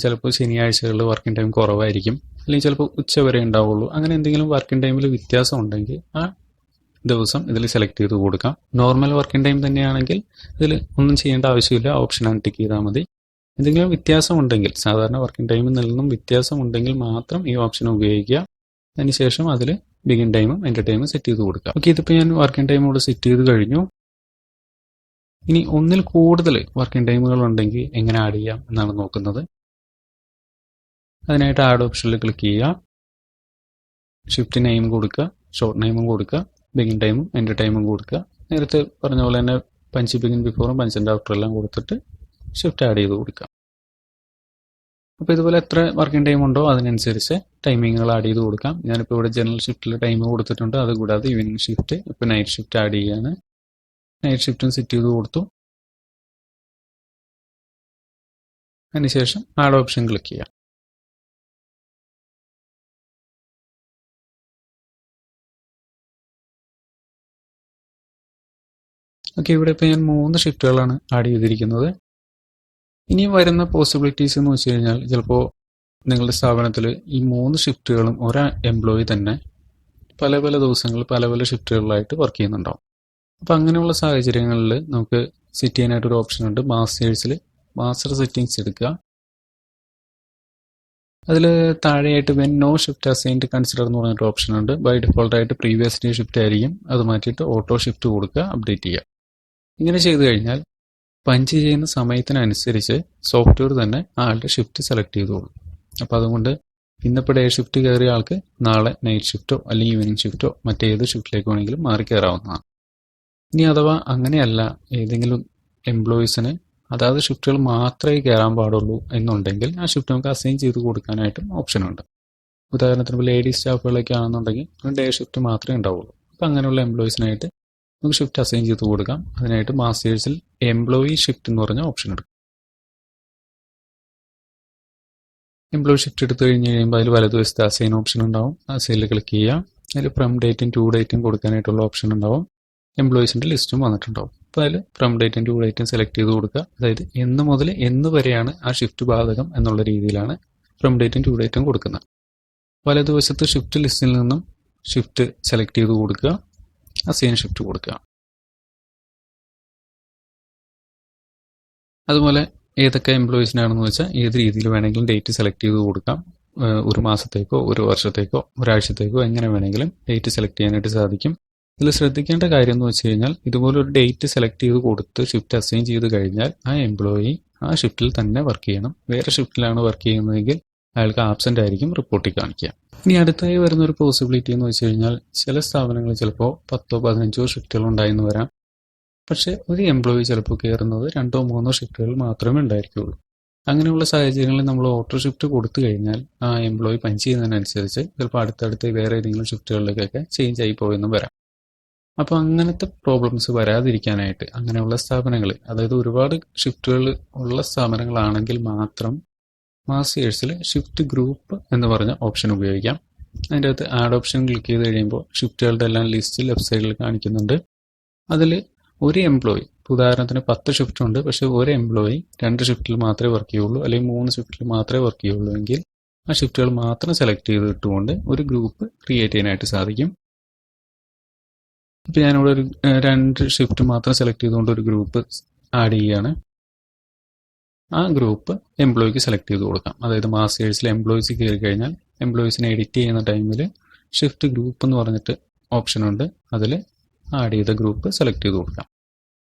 ചിലപ്പോൾ ശനിയാഴ്ചകളിൽ വർക്കിംഗ് ടൈം കുറവായിരിക്കും, അല്ലെങ്കിൽ ചിലപ്പോൾ ഉച്ച വരെ ഉണ്ടാവുള്ളൂ. അങ്ങനെ എന്തെങ്കിലും വർക്കിംഗ് ടൈമിൽ വ്യത്യാസം ഉണ്ടെങ്കിൽ ആ ദിവസം ഇതിൽ സെലക്ട് ചെയ്ത് കൊടുക്കാം. നോർമൽ വർക്കിംഗ് ടൈം തന്നെയാണെങ്കിൽ ഇതിൽ ഒന്നും ചെയ്യേണ്ട ആവശ്യമില്ല, ഓപ്ഷൻ ടിക്ക് ചെയ്താൽ മതി. എന്തെങ്കിലും വ്യത്യാസമുണ്ടെങ്കിൽ, സാധാരണ വർക്കിംഗ് ടൈമിൽ നിന്നും വ്യത്യാസമുണ്ടെങ്കിൽ മാത്രം ഈ ഓപ്ഷൻ ഉപയോഗിക്കുക. അതിനുശേഷം അതിൽ ബിഗിൻ ടൈമും എൻഡ് ടൈമും സെറ്റ് ചെയ്ത് കൊടുക്കുക. ഓക്കെ, ഇതിപ്പോൾ ഞാൻ വർക്കിംഗ് ടൈം ഇവിടെ സെറ്റ് ചെയ്ത് കഴിഞ്ഞു. ഇനി ഒന്നിൽ കൂടുതൽ വർക്കിംഗ് ടൈമുകൾ ഉണ്ടെങ്കിൽ എങ്ങനെ ആഡ് ചെയ്യാം എന്നാണ് നോക്കുന്നത്. അതിനായിട്ട് ആഡ് ഓപ്ഷനിൽ ക്ലിക്ക് ചെയ്യുക, ഷിഫ്റ്റ് നെയിം കൊടുക്കുക, ഷോർട്ട് നെയിമും കൊടുക്കുക, ബിഗിൻ ടൈമും എൻഡ് ടൈമും കൊടുക്കുക. നേരത്തെ പറഞ്ഞ പോലെ തന്നെ പഞ്ച് ബിഗിൻ ബിഫോറും പഞ്ച് ആൻഡ് ആഫ്റ്റർ എല്ലാം കൊടുത്തിട്ട് ഷിഫ്റ്റ് ആഡ് ചെയ്ത് കൊടുക്കാം. അപ്പോൾ ഇതുപോലെ എത്ര വർക്കിംഗ് ടൈം ഉണ്ടോ അതിനനുസരിച്ച് ടൈമിങ്ങുകൾ ആഡ് ചെയ്ത് കൊടുക്കാം. ഞാനിപ്പോൾ ഇവിടെ ജനറൽ ഷിഫ്റ്റിൽ ടൈം കൊടുത്തിട്ടുണ്ട്. അതുകൂടാതെ ഈവനിങ് ഷിഫ്റ്റ്, ഇപ്പോൾ നൈറ്റ് ഷിഫ്റ്റ് ആഡ് ചെയ്യുകയാണ്. നൈറ്റ് ഷിഫ്റ്റും സെറ്റ് ചെയ്ത് കൊടുത്തു. അതിനുശേഷം ആഡ് ഓപ്ഷൻ ക്ലിക്ക് ചെയ്യാം. ഓക്കെ, ഇവിടെ ഇപ്പോൾ ഞാൻ 3 ഷിഫ്റ്റുകളാണ് ആഡ് ചെയ്തിരിക്കുന്നത്. ഇനി വരുന്ന പോസിബിലിറ്റീസ് എന്ന് വെച്ച് കഴിഞ്ഞാൽ ചിലപ്പോൾ നിങ്ങളുടെ സ്ഥാപനത്തിൽ ഈ 3 ഷിഫ്റ്റുകളും ഒരു എംപ്ലോയി തന്നെ പല പല ദിവസങ്ങളിൽ പല പല ഷിഫ്റ്റുകളിലായിട്ട് വർക്ക് ചെയ്യുന്നുണ്ടാവും. അപ്പോൾ അങ്ങനെയുള്ള സാഹചര്യങ്ങളിൽ നമുക്ക് സെറ്റ് ചെയ്യാനായിട്ടൊരു ഓപ്ഷൻ ഉണ്ട്. മാസ്റ്റർ സെറ്റിങ്സ് എടുക്കുക. അതിൽ താഴെയായിട്ട് when no shift assigned consider എന്ന് പറഞ്ഞിട്ട് ഓപ്ഷൻ ഉണ്ട്. ബൈ ഡിഫോൾട്ടായിട്ട് പ്രീവിയസ് ഡേ ഷിഫ്റ്റ് ആയിരിക്കും. അത് മാറ്റിയിട്ട് ഓട്ടോ ഷിഫ്റ്റ് കൊടുക്കുക, അപ്ഡേറ്റ് ചെയ്യുക. ഇങ്ങനെ ചെയ്തു കഴിഞ്ഞാൽ പഞ്ച് ചെയ്യുന്ന സമയത്തിനനുസരിച്ച് സോഫ്റ്റ്വെയർ തന്നെ ആളുടെ ഷിഫ്റ്റ് സെലക്ട് ചെയ്തോളും. അപ്പോൾ അതുകൊണ്ട് ഇന്നിപ്പോൾ ഡേ ഷിഫ്റ്റ് കയറിയ ആൾക്ക് നാളെ നൈറ്റ് ഷിഫ്റ്റോ അല്ലെങ്കിൽ ഈവനിങ് ഷിഫ്റ്റോ മറ്റേത് ഷിഫ്റ്റിലേക്ക് വേണമെങ്കിലും മാറി കയറാവുന്നതാണ്. ഇനി അഥവാ അങ്ങനെയല്ല, ഏതെങ്കിലും എംപ്ലോയീസിന് അതായത് ഷിഫ്റ്റുകൾ മാത്രമേ കയറാൻ പാടുള്ളൂ എന്നുണ്ടെങ്കിൽ ആ ഷിഫ്റ്റ് നമുക്ക് അസൈൻ ചെയ്ത് കൊടുക്കാനായിട്ടും ഓപ്ഷനുണ്ട്. ഉദാഹരണത്തിന് ഇപ്പോൾ ലേഡീസ് സ്റ്റാഫുകളൊക്കെ ആണെന്നുണ്ടെങ്കിൽ ഡേ ഷിഫ്റ്റ് മാത്രമേ ഉണ്ടാവുള്ളൂ. അപ്പോൾ അങ്ങനെയുള്ള എംപ്ലോയീസിനായിട്ട് നമുക്ക് ഷിഫ്റ്റ് അസൈൻ ചെയ്ത് കൊടുക്കാം. അതിനായിട്ട് മാസ്റ്റേഴ്സിൽ എംപ്ലോയി ഷിഫ്റ്റ് എന്ന് പറഞ്ഞ ഓപ്ഷൻ എടുക്കും. എംപ്ലോയി ഷിഫ്റ്റ് എടുത്തു കഴിഞ്ഞ് കഴിയുമ്പോൾ അതിൽ വലതുവശത്ത് അസൈൻ ഓപ്ഷൻ ഉണ്ടാവും. അസൈനിൽ ക്ലിക്ക് ചെയ്യാം. അതിൽ ഫ്രം ഡേറ്റും ടു ഡേറ്റും കൊടുക്കാനായിട്ടുള്ള ഓപ്ഷൻ ഉണ്ടാവും. എംപ്ലോയീസിൻ്റെ ലിസ്റ്റും വന്നിട്ടുണ്ടാവും. അപ്പോൾ അതിൽ ഫ്രം ഡേറ്റും ടു ഡേറ്റും സെലക്ട് ചെയ്ത് കൊടുക്കുക. അതായത് എന്ന് മുതൽ എന്ന് വരെയാണ് ആ ഷിഫ്റ്റ് ബാധകം എന്നുള്ള രീതിയിലാണ് ഫ്രം ഡേറ്റും ടു ഡേറ്റും കൊടുക്കുന്നത്. വലതുവശത്ത് ഷിഫ്റ്റ് ലിസ്റ്റിൽ നിന്നും ഷിഫ്റ്റ് സെലക്ട് ചെയ്ത് കൊടുക്കുക, അസൈൻ ഷിഫ്റ്റ് കൊടുക്കുക. അതുപോലെ ഏതൊക്കെ എംപ്ലോയീസിനാണെന്ന് വെച്ചാൽ ഏത് രീതിയിൽ വേണമെങ്കിലും ഡേറ്റ് സെലക്ട് ചെയ്ത് കൊടുക്കാം. 1 മാസത്തേക്കോ 1 വർഷത്തേക്കോ ഒരാഴ്ചത്തേക്കോ എങ്ങനെ വേണമെങ്കിലും ഡേറ്റ് സെലക്ട് ചെയ്യാനായിട്ട് സാധിക്കും. ഇതിൽ ശ്രദ്ധിക്കേണ്ട കാര്യം എന്ന് വെച്ച് കഴിഞ്ഞാൽ ഇതുപോലൊരു ഡേറ്റ് സെലക്ട് ചെയ്ത് കൊടുത്ത് ഷിഫ്റ്റ് അസൈൻ ചെയ്ത് കഴിഞ്ഞാൽ ആ എംപ്ലോയി ആ ഷിഫ്റ്റിൽ തന്നെ വർക്ക് ചെയ്യണം. വേറെ ഷിഫ്റ്റിലാണ് വർക്ക് ചെയ്യുന്നതെങ്കിൽ അയാൾക്ക് ആബ്സെൻ്റ് ആയിരിക്കും റിപ്പോർട്ടിൽ കാണിക്കുക. ഇനി അടുത്തായി വരുന്നൊരു പോസിബിലിറ്റി എന്ന് വെച്ച് കഴിഞ്ഞാൽ ചില സ്ഥാപനങ്ങളിൽ ചിലപ്പോൾ 10 15 ഷിഫ്റ്റുകൾ ഉണ്ടായെന്ന് വരാം. പക്ഷേ ഒരു എംപ്ലോയി ചിലപ്പോൾ കയറുന്നത് 2 3 ഷിഫ്റ്റുകൾ മാത്രമേ ഉണ്ടായിരിക്കുകയുള്ളൂ. അങ്ങനെയുള്ള സാഹചര്യങ്ങളിൽ നമ്മൾ ഓട്ടോ ഷിഫ്റ്റ് കൊടുത്തു കഴിഞ്ഞാൽ ആ എംപ്ലോയി പഞ്ച് ചെയ്യുന്നതിനനുസരിച്ച് ചിലപ്പോൾ അടുത്തടുത്ത് വേറെ ഏതെങ്കിലും ഷിഫ്റ്റുകളിലേക്കൊക്കെ ചേഞ്ച് ആയി പോയെന്നും വരാം. അപ്പോൾ അങ്ങനത്തെ പ്രോബ്ലംസ് വരാതിരിക്കാനായിട്ട് അങ്ങനെയുള്ള സ്ഥാപനങ്ങൾ, അതായത് ഒരുപാട് ഷിഫ്റ്റുകൾ ഉള്ള സ്ഥാപനങ്ങളാണെങ്കിൽ മാത്രം മാസ്റ്റേഴ്സിൽ ഷിഫ്റ്റ് ഗ്രൂപ്പ് എന്ന് പറഞ്ഞ ഓപ്ഷൻ ഉപയോഗിക്കാം. അതിൻ്റെ അകത്ത് ആഡ് ഓപ്ഷൻ ക്ലിക്ക് ചെയ്ത് കഴിയുമ്പോൾ ഷിഫ്റ്റുകളുടെ എല്ലാം ലിസ്റ്റ് ലെഫ്റ്റ് സൈഡിൽ കാണിക്കുന്നുണ്ട്. അതിൽ ഒരു എംപ്ലോയി, ഉദാഹരണത്തിന് 10 ഷിഫ്റ്റ് ഉണ്ട്, പക്ഷെ ഒരു എംപ്ലോയി 2 ഷിഫ്റ്റിൽ മാത്രമേ വർക്ക് ചെയ്യുള്ളൂ അല്ലെങ്കിൽ 3 ഷിഫ്റ്റിൽ മാത്രമേ വർക്ക് ചെയ്യുള്ളൂ എങ്കിൽ ആ ഷിഫ്റ്റുകൾ മാത്രം സെലക്ട് ചെയ്തിട്ടുകൊണ്ട് ഒരു ഗ്രൂപ്പ് ക്രിയേറ്റ് ചെയ്യാനായിട്ട് സാധിക്കും. ഇപ്പം ഞാനിവിടെ ഒരു 2 ഷിഫ്റ്റ് മാത്രം സെലക്ട് ചെയ്തുകൊണ്ട് ഒരു ഗ്രൂപ്പ് ആഡ് ചെയ്യുകയാണ്. ആ ഗ്രൂപ്പ് എംപ്ലോയിക്ക് സെലക്ട് ചെയ്ത് കൊടുക്കാം. അതായത് മാസ്റ്റേഴ്സിൽ എംപ്ലോയീസ് കയറി കഴിഞ്ഞാൽ എംപ്ലോയീസിനെ എഡിറ്റ് ചെയ്യുന്ന ടൈമിൽ ഷിഫ്റ്റ് ഗ്രൂപ്പ് എന്ന് പറഞ്ഞിട്ട് ഓപ്ഷൻ ഉണ്ട്, അതിൽ ആഡ് ചെയ്ത ഗ്രൂപ്പ് സെലക്ട് ചെയ്ത് കൊടുക്കാം.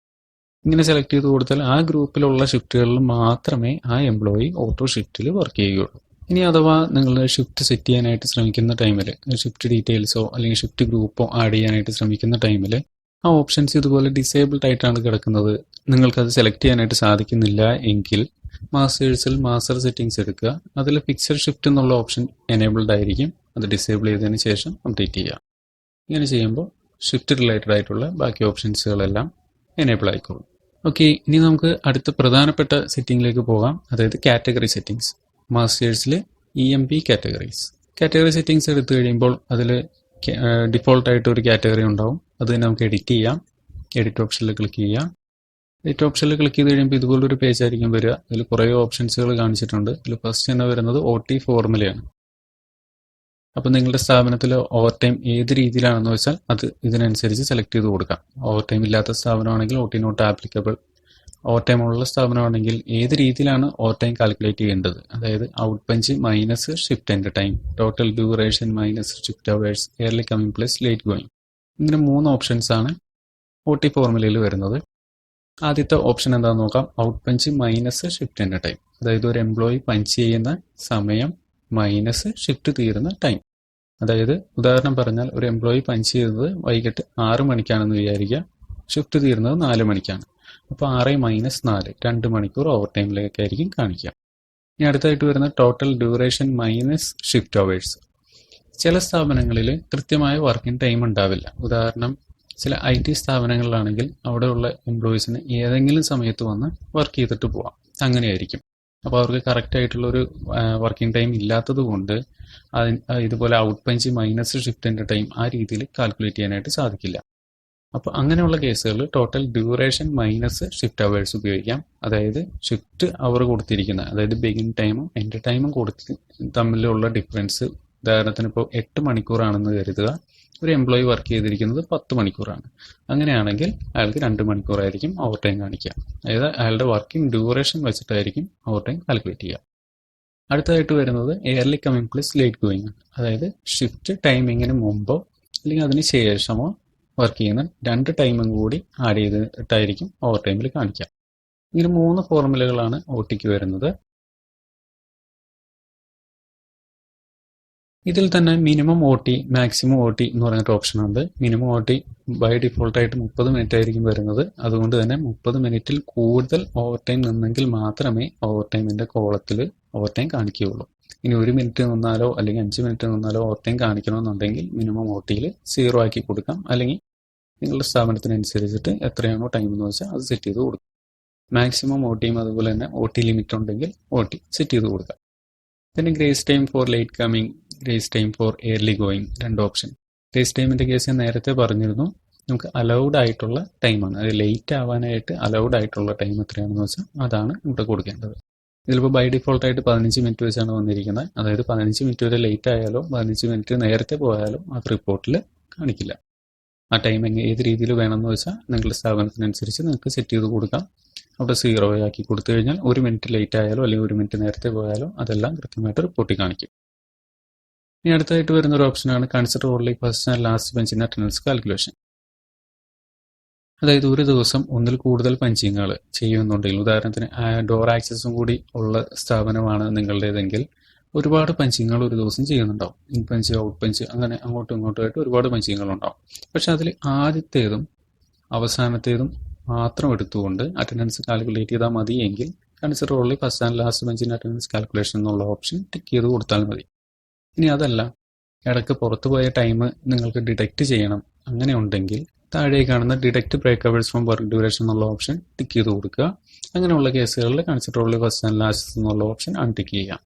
ഇങ്ങനെ സെലക്ട് ചെയ്ത് കൊടുത്താൽ ആ ഗ്രൂപ്പിലുള്ള ഷിഫ്റ്റുകളിൽ മാത്രമേ ആ എംപ്ലോയി ഓട്ടോ ഷിഫ്റ്റിൽ വർക്ക് ചെയ്യുകയുള്ളൂ. ഇനി അഥവാ നിങ്ങൾ ഷിഫ്റ്റ് സെറ്റ് ചെയ്യാനായിട്ട് ശ്രമിക്കുന്ന ടൈമിൽ, ഷിഫ്റ്റ് ഡീറ്റെയിൽസോ അല്ലെങ്കിൽ ഷിഫ്റ്റ് ഗ്രൂപ്പോ ആഡ് ചെയ്യാനായിട്ട് ശ്രമിക്കുന്ന ടൈമിൽ ആ ഓപ്ഷൻസ് ഇതുപോലെ ഡിസേബിൾഡ് ആയിട്ടാണ് കിടക്കുന്നത്, നിങ്ങൾക്കത് സെലക്ട് ചെയ്യാനായിട്ട് സാധിക്കുന്നില്ല എങ്കിൽ മാസ്റ്റേഴ്സിൽ മാസ്റ്റർ സെറ്റിംഗ്സ് എടുക്കുക. അതിൽ ഫിക്സഡ് ഷിഫ്റ്റ് എന്നുള്ള ഓപ്ഷൻ എനേബിൾഡ് ആയിരിക്കും. അത് ഡിസേബിൾ ചെയ്തതിന് ശേഷം അപ്ഡേറ്റ് ചെയ്യുക. ഇങ്ങനെ ചെയ്യുമ്പോൾ ഷിഫ്റ്റ് റിലേറ്റഡ് ആയിട്ടുള്ള ബാക്കി ഓപ്ഷൻസുകളെല്ലാം എനേബിൾ ആയിക്കോളും. ഓക്കെ, ഇനി നമുക്ക് അടുത്ത പ്രധാനപ്പെട്ട സെറ്റിംഗിലേക്ക് പോകാം, അതായത് കാറ്റഗറി സെറ്റിംഗ്സ്. മാസ്റ്റേഴ്സിൽ EMP കാറ്റഗറി സെറ്റിംഗ്സ് എടുത്തു കഴിയുമ്പോൾ അതിൽ ഡിഫോൾട്ടായിട്ട് ഒരു കാറ്റഗറി ഉണ്ടാവും. അത് നമുക്ക് എഡിറ്റ് ചെയ്യാം. എഡിറ്റ് ഓപ്ഷനിൽ ക്ലിക്ക് ചെയ്യാം. എഡിറ്റ് ഓപ്ഷനിൽ ക്ലിക്ക് ചെയ്ത് കഴിയുമ്പോൾ ഇതുപോലൊരു പേജ് ആയിരിക്കും വരിക. ഇതിൽ കുറേ ഓപ്ഷൻസുകൾ കാണിച്ചിട്ടുണ്ട്. ഇതിൽ ഫസ്റ്റ് തന്നെ വരുന്നത് OT ഫോർമുലയാണ്. അപ്പോൾ നിങ്ങളുടെ സ്ഥാപനത്തിൽ ഓവർ ടൈം ഏത് രീതിയിലാണെന്ന് വെച്ചാൽ അത് ഇതിനനുസരിച്ച് സെലക്ട് ചെയ്ത് കൊടുക്കാം. ഓവർ ടൈം ഇല്ലാത്ത സ്ഥാപനമാണെങ്കിൽ OT not applicable, overtime ഉള്ള സ്ഥാപനമാണെങ്കിൽ ഏത് രീതിയിലാണ് ഓവർ ടൈം കാൽക്കുലേറ്റ് ചെയ്യേണ്ടത്, അതായത് out punch minus shift end time, total duration minus shift hours, early coming plus late going, ഇങ്ങനെ 3 ഓപ്ഷൻസ് ആണ് OT ഫോർമുലയിൽ വരുന്നത്. ആദ്യത്തെ ഓപ്ഷൻ എന്താണെന്ന് നോക്കാം. Out punch minus shift end time, അതായത് ഒരു എംപ്ലോയി പഞ്ച് ചെയ്യുന്ന സമയം മൈനസ് ഷിഫ്റ്റ് തീരുന്ന ടൈം. അതായത് ഉദാഹരണം പറഞ്ഞാൽ ഒരു എംപ്ലോയി പഞ്ച് ചെയ്തത് വൈകിട്ട് 6 മണിക്കാണെന്ന് വിചാരിക്കുക, ഷിഫ്റ്റ് തീരുന്നത് 4 മണിക്കാണ്. അപ്പോൾ 6 - 4 2 മണിക്കൂർ ഓവർ ടൈമിലേക്കായിരിക്കും കാണിക്കുക. ഇനി അടുത്തായിട്ട് വരുന്ന total duration minus shift hours. ചില സ്ഥാപനങ്ങളിൽ കൃത്യമായ വർക്കിംഗ് ടൈം ഉണ്ടാവില്ല. ഉദാഹരണം ചില IT സ്ഥാപനങ്ങളിലാണെങ്കിൽ അവിടെയുള്ള എംപ്ലോയീസിന് ഏതെങ്കിലും സമയത്ത് വന്ന് വർക്ക് ചെയ്തിട്ട് പോവാം, അങ്ങനെയായിരിക്കും. അപ്പോൾ അവർക്ക് കറക്റ്റ് ആയിട്ടുള്ളൊരു വർക്കിംഗ് ടൈം ഇല്ലാത്തത് കൊണ്ട് ഇതുപോലെ out punch minus shift end time ആ രീതിയിൽ കാൽക്കുലേറ്റ് ചെയ്യാനായിട്ട് സാധിക്കില്ല. അപ്പോൾ അങ്ങനെയുള്ള കേസുകളിൽ total duration minus shift hours ഉപയോഗിക്കാം. അതായത് ഷിഫ്റ്റ് അവർ കൊടുത്തിരിക്കുന്ന, അതായത് ബിഗിൻ ടൈമും എൻഡ് ടൈമും തമ്മിലുള്ള ഡിഫറൻസ്, ഉദാഹരണത്തിന് ഇപ്പോൾ 8 മണിക്കൂറാണെന്ന് കരുതുക, ഒരു എംപ്ലോയി വർക്ക് ചെയ്തിരിക്കുന്നത് 10 മണിക്കൂറാണ്. അങ്ങനെയാണെങ്കിൽ അയാൾക്ക് 2 മണിക്കൂറായിരിക്കും ഓവർ ടൈം കാണിക്കുക. അതായത് അയാളുടെ വർക്കിംഗ് ഡ്യൂറേഷൻ വെച്ചിട്ടായിരിക്കും ഓവർ ടൈം കാൽക്കുലേറ്റ് ചെയ്യുക. അടുത്തതായിട്ട് വരുന്നത് early coming plus late going, അതായത് ഷിഫ്റ്റ് ടൈമിങ്ങിന് മുമ്പോ അല്ലെങ്കിൽ അതിന് ശേഷമോ വർക്ക് ചെയ്യുന്ന 2 ടൈമും കൂടി ആഡ് ചെയ്തിട്ടായിരിക്കും ഓവർ ടൈമിൽ കാണിക്കുക. ഇങ്ങനെ 3 ഫോർമുലകളാണ് OTക്ക് വരുന്നത്. ഇതിൽ തന്നെ മിനിമം OT, മാക്സിമം OT എന്ന് പറഞ്ഞിട്ട് ഓപ്ഷൻ ഉണ്ട്. മിനിമം OT ബൈ ഡിഫോൾട്ടായിട്ട് 30 മിനിറ്റ് ആയിരിക്കും വരുന്നത്. അതുകൊണ്ട് തന്നെ 30 മിനിറ്റിൽ കൂടുതൽ ഓവർ ടൈം നിന്നെങ്കിൽ മാത്രമേ ഓവർ ടൈമിൻ്റെ കോളത്തിൽ ഓവർ ടൈം കാണിക്കുകയുള്ളൂ. ഇനി 1 മിനിറ്റ് നിന്നാലോ അല്ലെങ്കിൽ 5 മിനിറ്റ് നിന്നാലോ ഓവർ ടൈം കാണിക്കണമെന്നുണ്ടെങ്കിൽ മിനിമം OTയിൽ 0 ആക്കി കൊടുക്കാം. അല്ലെങ്കിൽ നിങ്ങളുടെ സ്ഥാപനത്തിനനുസരിച്ചിട്ട് എത്രയാണോ ടൈം എന്ന് വെച്ചാൽ അത് സെറ്റ് ചെയ്ത് കൊടുക്കാം. മാക്സിമം OTയും അതുപോലെ തന്നെ OT ലിമിറ്റ് ഉണ്ടെങ്കിൽ OT സെറ്റ് ചെയ്ത് കൊടുക്കാം. പിന്നെ grace time for late coming, grace time for early going, 2 option. Grace ടൈമിൻ്റെ കേസ് ഞാൻ നേരത്തെ പറഞ്ഞിരുന്നു. നമുക്ക് അലൗഡ് ആയിട്ടുള്ള ടൈമാണ്, അത് ലേറ്റ് ആവാനായിട്ട് അലൗഡ് ആയിട്ടുള്ള ടൈം എത്രയാണെന്ന് വെച്ചാൽ അതാണ് ഇവിടെ കൊടുക്കേണ്ടത്. ഇതിലിപ്പോൾ ബൈ ഡിഫോൾട്ടായിട്ട് 15 മിനിറ്റ് വെച്ചാണ് വന്നിരിക്കുന്നത്. അതായത് 15 മിനിറ്റ് വരെ ലേറ്റ് ആയാലോ 15 മിനിറ്റ് നേരത്തെ പോയാലോ അത് റിപ്പോർട്ടിൽ കാണിക്കില്ല. ആ ടൈം ഏത് രീതിയിൽ വേണമെന്ന് വെച്ചാൽ നിങ്ങളുടെ സ്ഥാപനത്തിനനുസരിച്ച് നിങ്ങൾക്ക് സെറ്റ് ചെയ്ത് കൊടുക്കാം. അവിടെ 0 ആക്കി കൊടുത്തു കഴിഞ്ഞാൽ 1 മിനിറ്റ് ലേറ്റ് ആയാലോ അല്ലെങ്കിൽ 1 മിനിറ്റ് നേരത്തെ പോയാലോ അതെല്ലാം കൃത്യമായിട്ട് റിപ്പോർട്ടിൽ കാണിക്കും. ഇനി അടുത്തായിട്ട് വരുന്ന ഒരു ഓപ്ഷനാണ് consider only first and last bench in attendance calculation. അതായത് ഒരു ദിവസം ഒന്നിൽ കൂടുതൽ പഞ്ചിങ്ങുകൾ ചെയ്യുന്നുണ്ടെങ്കിൽ, ഉദാഹരണത്തിന് ഡോർ ആക്സസും കൂടി ഉള്ള സ്ഥാപനമാണ് നിങ്ങളുടേതെങ്കിൽ ഒരുപാട് പഞ്ചിങ്ങുകൾ ഒരു ദിവസം ചെയ്യുന്നുണ്ടാവും. ഇൻ പഞ്ച്, ഔട്ട് പഞ്ച്, അങ്ങനെ അങ്ങോട്ടും ഇങ്ങോട്ടുമായിട്ട് ഒരുപാട് പഞ്ചിങ്ങുകളുണ്ടാവും. പക്ഷെ അതിൽ ആദ്യത്തേതും അവസാനത്തേതും മാത്രം എടുത്തുകൊണ്ട് അറ്റൻഡൻസ് കാൽക്കുലേറ്റ് ചെയ്താൽ മതിയെങ്കിൽ consider only first and last ബെഞ്ചിൻ്റെ അറ്റൻഡൻസ് കാൽക്കുലേഷൻ എന്നുള്ള ഓപ്ഷൻ ടിക്ക് ചെയ്ത് കൊടുത്താൽ മതി. ഇനി അതല്ല, ഇടയ്ക്ക് പുറത്തു പോയ ടൈം നിങ്ങൾക്ക് ഡിഡക്റ്റ് ചെയ്യണം, അങ്ങനെ ഉണ്ടെങ്കിൽ താഴെ കാണുന്ന deduct break hours from work duration എന്നുള്ള ഓപ്ഷൻ ടിക്ക് ചെയ്ത് കൊടുക്കുക. അങ്ങനെയുള്ള കേസുകളിൽ consider only first and last എന്നുള്ള ഓപ്ഷൻ അൺടിക്ക് ചെയ്യാം.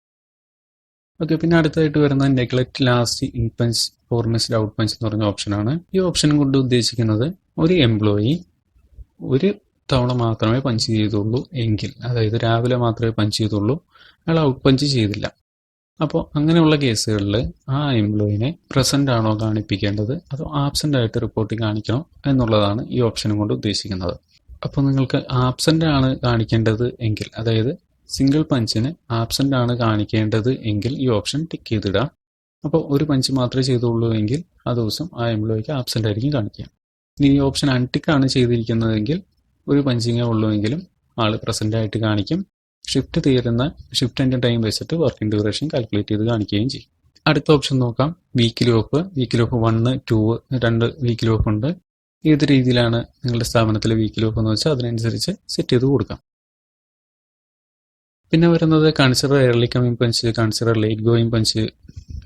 ഓക്കെ, പിന്നെ അടുത്തായിട്ട് വരുന്ന neglect last in punch for missed out punch എന്ന് പറഞ്ഞ ഓപ്ഷനാണ്. ഈ ഓപ്ഷൻ കൊണ്ട് ഉദ്ദേശിക്കുന്നത് ഒരു എംപ്ലോയി ഒരു തവണ മാത്രമേ പഞ്ച് ചെയ്തുള്ളൂ എങ്കിൽ, അതായത് രാവിലെ മാത്രമേ പഞ്ച് ചെയ്തുള്ളൂ, അയാൾ ഔട്ട് പഞ്ച് ചെയ്തില്ല. അപ്പോൾ അങ്ങനെയുള്ള കേസുകളിൽ ആ എംപ്ലോയിനെ പ്രസന്റ് ആണോ കാണിപ്പിക്കേണ്ടത് അതോ ആബ്സെന്റ് ആയിട്ട് റിപ്പോർട്ട് കാണിക്കണോ എന്നുള്ളതാണ് ഈ ഓപ്ഷനും കൊണ്ട് ഉദ്ദേശിക്കുന്നത്. അപ്പോൾ നിങ്ങൾക്ക് ആബ്സെന്റ് ആണ് കാണിക്കേണ്ടത് എങ്കിൽ, അതായത് സിംഗിൾ പഞ്ചിന് ആബ്സെന്റ് ആണ് കാണിക്കേണ്ടത് എങ്കിൽ ഈ ഓപ്ഷൻ ടിക്ക് ചെയ്തിടാം. അപ്പോൾ ഒരു പഞ്ച് മാത്രമേ ചെയ്തുള്ളൂ എങ്കിൽ ആ ദിവസം ആ എംപ്ലോയിക്ക് ആബ്സെന്റ് ആയിരിക്കും കാണിക്കുക. ഇനി ഈ ഓപ്ഷൻ അൺടിക്കാണ് ചെയ്തിരിക്കുന്നതെങ്കിൽ ഒരു പഞ്ചിങ്ങേ ഉള്ളൂ എങ്കിലും ആൾ പ്രസന്റ് ആയിട്ട് കാണിക്കും. ഷിഫ്റ്റ് തീരുന്ന ഷിഫ്റ്റ് ടൈം വെച്ചിട്ട് വർക്കിംഗ് ഡ്യൂറേഷൻ കാൽക്കുലേറ്റ് ചെയ്ത് കാണിക്കുകയും ചെയ്യും. അടുത്ത ഓപ്ഷൻ നോക്കാം, weekly of. Weekly of 1, 2, 2 weekly of ഉണ്ട്. ഏത് രീതിയിലാണ് നിങ്ങളുടെ സ്ഥാപനത്തിലെ വീക്കിലി ഓഫ് എന്ന് വെച്ചാൽ അതിനനുസരിച്ച് സെറ്റ് ചെയ്ത് കൊടുക്കാം. പിന്നെ വരുന്നത് consider early coming punch, consider late going punch,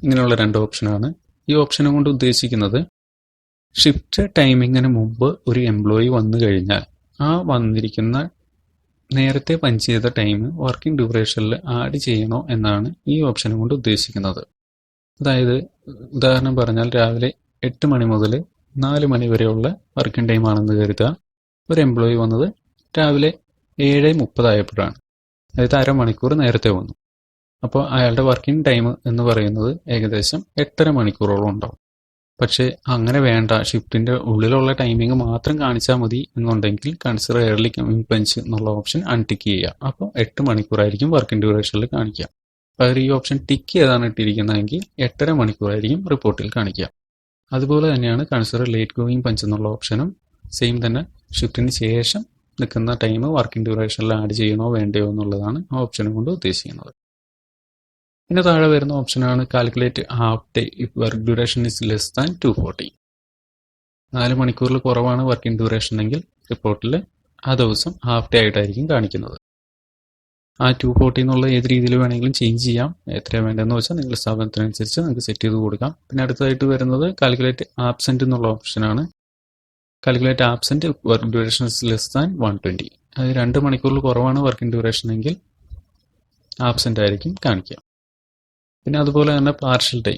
ഇങ്ങനെയുള്ള 2 ഓപ്ഷനാണ്. ഈ ഓപ്ഷനെ കൊണ്ട് ഉദ്ദേശിക്കുന്നത് ഷിഫ്റ്റ് ടൈമിങ്ങിന് മുമ്പ് ഒരു എംപ്ലോയി വന്നു കഴിഞ്ഞാൽ ആ വന്നിരിക്കുന്ന നേരത്തെ പഞ്ച് ചെയ്ത ടൈം വർക്കിംഗ് ഡ്യൂറേഷനിൽ ആഡ് ചെയ്യണോ എന്നാണ് ഈ ഓപ്ഷനെ കൊണ്ട് ഉദ്ദേശിക്കുന്നത്. അതായത് ഉദാഹരണം പറഞ്ഞാൽ രാവിലെ 8 മണി മുതൽ 4 മണി വരെയുള്ള വർക്കിംഗ് ടൈം ആണെന്ന് കരുതുക. ഒരു എംപ്ലോയി വന്നത് രാവിലെ 7:30 ആയപ്പോഴാണ്, അതായത് അരമണിക്കൂർ നേരത്തെ വന്നു. അപ്പോൾ അയാളുടെ വർക്കിംഗ് ടൈം എന്ന് പറയുന്നത് ഏകദേശം 8.5 മണിക്കൂറോളം ഉണ്ടാവും. പക്ഷേ അങ്ങനെ വേണ്ട, ഷിഫ്റ്റിന്റെ ഉള്ളിലുള്ള ടൈമിംഗ് മാത്രം കാണിച്ചാൽ മതി എന്നുണ്ടെങ്കിൽ കൺസിഡർ എയർലി കമ്മിങ് പഞ്ച് എന്നുള്ള ഓപ്ഷൻ അൺടിക്ക് ചെയ്യുക. അപ്പോൾ 8 മണിക്കൂറായിരിക്കും വർക്കിംഗ് ഡ്യൂറേഷനിൽ കാണിക്കുക. പകരം ഈ ഓപ്ഷൻ ടിക്ക് ചെയ്താണ് ഇട്ടിരിക്കുന്നതെങ്കിൽ 8.5 മണിക്കൂറായിരിക്കും റിപ്പോർട്ടിൽ കാണിക്കുക. അതുപോലെ തന്നെയാണ് കൺസിഡർ ലേറ്റ് ഗോയിങ് പഞ്ച് എന്നുള്ള ഓപ്ഷനും സെയിം തന്നെ. ഷിഫ്റ്റിന് ശേഷം നിൽക്കുന്ന ടൈം വർക്കിംഗ് ഡ്യൂറേഷനിൽ ആഡ് ചെയ്യണോ വേണ്ടയോ എന്നുള്ളതാണ് ആ ഓപ്ഷനും കൊണ്ട് ഉദ്ദേശിക്കുന്നത്. പിന്നെ താഴെ വരുന്ന ഓപ്ഷനാണ് calculate half day if work duration is less than 240. 4 മണിക്കൂറിൽ കുറവാണ് വർക്കിംഗ് ഡ്യൂറേഷൻ എങ്കിൽ റിപ്പോർട്ടിൽ ആ ദിവസം ഹാഫ് ഡേ ആയിട്ടായിരിക്കും കാണിക്കുന്നത്. ആ 240 എന്നുള്ള ഏത് രീതിയിൽ വേണമെങ്കിലും ചേഞ്ച് ചെയ്യാം. എത്രയാണ് വേണ്ടതെന്ന് വെച്ചാൽ നിങ്ങളുടെ സ്ഥാപനത്തിനനുസരിച്ച് നിങ്ങൾക്ക് സെറ്റ് ചെയ്ത് കൊടുക്കാം. പിന്നെ അടുത്തതായിട്ട് വരുന്നത് കാൽക്കുലേറ്റ് ആബ്സെന്റ് എന്നുള്ള ഓപ്ഷനാണ്. Calculate absent work duration is less than 120. അത് 2 മണിക്കൂറിൽ കുറവാണ് വർക്കിംഗ് ഡ്യൂറേഷൻ എങ്കിൽ ആബ്സെന്റ് ആയിരിക്കും കാണിക്കുക. പിന്നെ അതുപോലെ തന്നെ പാർഷ്യൽ ഡേ.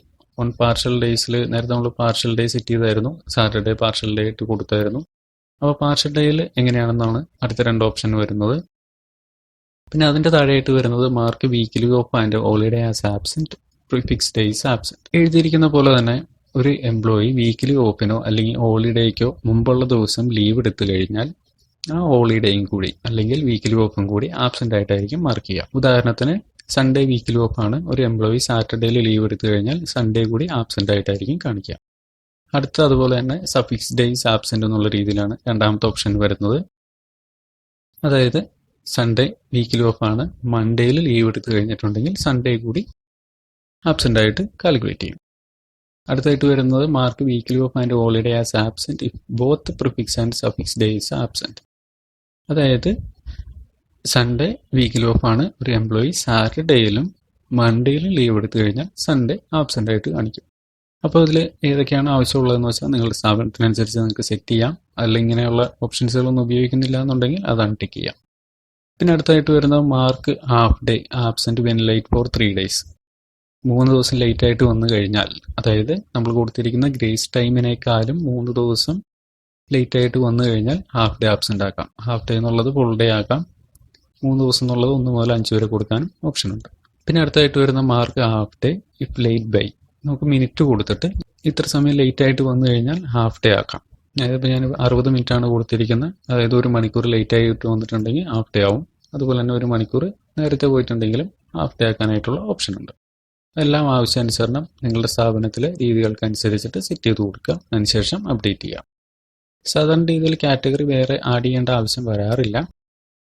പാർഷ്യൽ ഡേയ്സിൽ നേരത്തെ നമ്മൾ പാർഷ്യൽ ഡേ സെറ്റ് ചെയ്തായിരുന്നു, സാറ്റർഡേ പാർഷ്യൽ ഡേ ആയിട്ട് കൊടുത്തായിരുന്നു. അപ്പോൾ പാർഷ്യൽ ഡേയിൽ എങ്ങനെയാണെന്നാണ് അടുത്ത 2 ഓപ്ഷൻ വരുന്നത്. പിന്നെ അതിൻ്റെ താഴെയായിട്ട് വരുന്നത് mark weekly of and holiday as absent, prefix days absent. എഴുതിയിരിക്കുന്ന പോലെ തന്നെ ഒരു എംപ്ലോയി വീക്കിലി ഓഫിനോ അല്ലെങ്കിൽ ഹോളിഡേക്കോ മുമ്പുള്ള ദിവസം ലീവ് എടുത്തു കഴിഞ്ഞാൽ ആ ഹോളിഡേയും കൂടി അല്ലെങ്കിൽ വീക്കിലി ഓഫും കൂടി ആബ്സെന്റ് ആയിട്ടായിരിക്കും മാർക്ക് ചെയ്യുക. ഉദാഹരണത്തിന് സൺഡേ വീക്കിലി ഓഫാണ്, ഒരു എംപ്ലോയി സാറ്റർഡേയിൽ ലീവ് എടുത്തു കഴിഞ്ഞാൽ സൺഡേ കൂടി ആബ്സെന്റ് ആയിട്ടായിരിക്കും കാണിക്കുക. അടുത്ത അതുപോലെ തന്നെ സഫിക്സ് ഡേയ്സ് ആബ്സെന്റ് എന്നുള്ള രീതിയിലാണ് രണ്ടാമത്തെ ഓപ്ഷൻ വരുന്നത്. അതായത് സൺഡേ വീക്കിലി ഓഫാണ്, മൺഡേയിൽ ലീവ് എടുത്തു കഴിഞ്ഞിട്ടുണ്ടെങ്കിൽ സൺഡേ കൂടി ആബ്സെന്റ് ആയിട്ട് കാൽക്കുലേറ്റ് ചെയ്യും. അടുത്തായിട്ട് വരുന്നത് mark weekly of and holiday as absent if both prefix and suffix days absent. അതായത് സൺഡേ വീക്കിലി ഓഫാണ്, ഒരു എംപ്ലോയി സാറ്റർഡേയിലും മൺഡേയിലും ലീവ് എടുത്തു കഴിഞ്ഞാൽ സൺഡേ ആബ്സെന്റ് ആയിട്ട് കാണിക്കും. അപ്പോൾ ഇതിൽ ഏതൊക്കെയാണ് ആവശ്യമുള്ളതെന്ന് വെച്ചാൽ നിങ്ങളുടെ സ്ഥാപനത്തിനനുസരിച്ച് നിങ്ങൾക്ക് സെറ്റ് ചെയ്യാം. അല്ലെങ്കിൽ ഇങ്ങനെയുള്ള ഓപ്ഷൻസുകളൊന്നും ഉപയോഗിക്കുന്നില്ല എന്നുണ്ടെങ്കിൽ അതാണ് ടിക്ക് ചെയ്യാം. പിന്നെ അടുത്തായിട്ട് വരുന്നത് mark half day absent when late four 3 days. 3 ദിവസം ലേറ്റ് ആയിട്ട് വന്നു കഴിഞ്ഞാൽ, അതായത് നമ്മൾ കൊടുത്തിരിക്കുന്ന ഗ്രേസ് ടൈമിനേക്കാളും 3 ദിവസം ലേറ്റ് ആയിട്ട് വന്നു കഴിഞ്ഞാൽ ഹാഫ് ഡേ ആബ്സെന്റ് ആക്കാം. ഹാഫ് ഡേ എന്നുള്ളത് ഫുൾ ഡേ ആക്കാം. 3 ദിവസം എന്നുള്ളത് 1 മുതൽ 5 വരെ കൊടുക്കാനും ഓപ്ഷൻ ഉണ്ട്. പിന്നെ അടുത്തായിട്ട് വരുന്ന mark half day if late by. നമുക്ക് മിനിറ്റ് കൊടുത്തിട്ട് ഇത്ര സമയം ലേറ്റ് ആയിട്ട് വന്നു കഴിഞ്ഞാൽ ഹാഫ് ഡേ ആക്കാം. അതായത് ഞാൻ 60 മിനിറ്റ് ആണ് കൊടുത്തിരിക്കുന്നത്, അതായത് 1 മണിക്കൂർ ലേറ്റ് ആയിട്ട് വന്നിട്ടുണ്ടെങ്കിൽ ഹാഫ് ഡേ ആവും. അതുപോലെ തന്നെ 1 മണിക്കൂർ നേരത്തെ പോയിട്ടുണ്ടെങ്കിലും ഹാഫ് ഡേ ആക്കാനായിട്ടുള്ള ഓപ്ഷൻ ഉണ്ട്. എല്ലാം ആവശ്യാനുസരണം നിങ്ങളുടെ സ്ഥാപനത്തിലെ രീതികൾക്കനുസരിച്ചിട്ട് സെറ്റ് ചെയ്ത് കൊടുക്കുക. അതിനുശേഷം അപ്ഡേറ്റ് ചെയ്യാം. സാധാരണ രീതിയിൽ കാറ്റഗറി വേറെ ആഡ് ചെയ്യേണ്ട ആവശ്യം വരാറില്ല.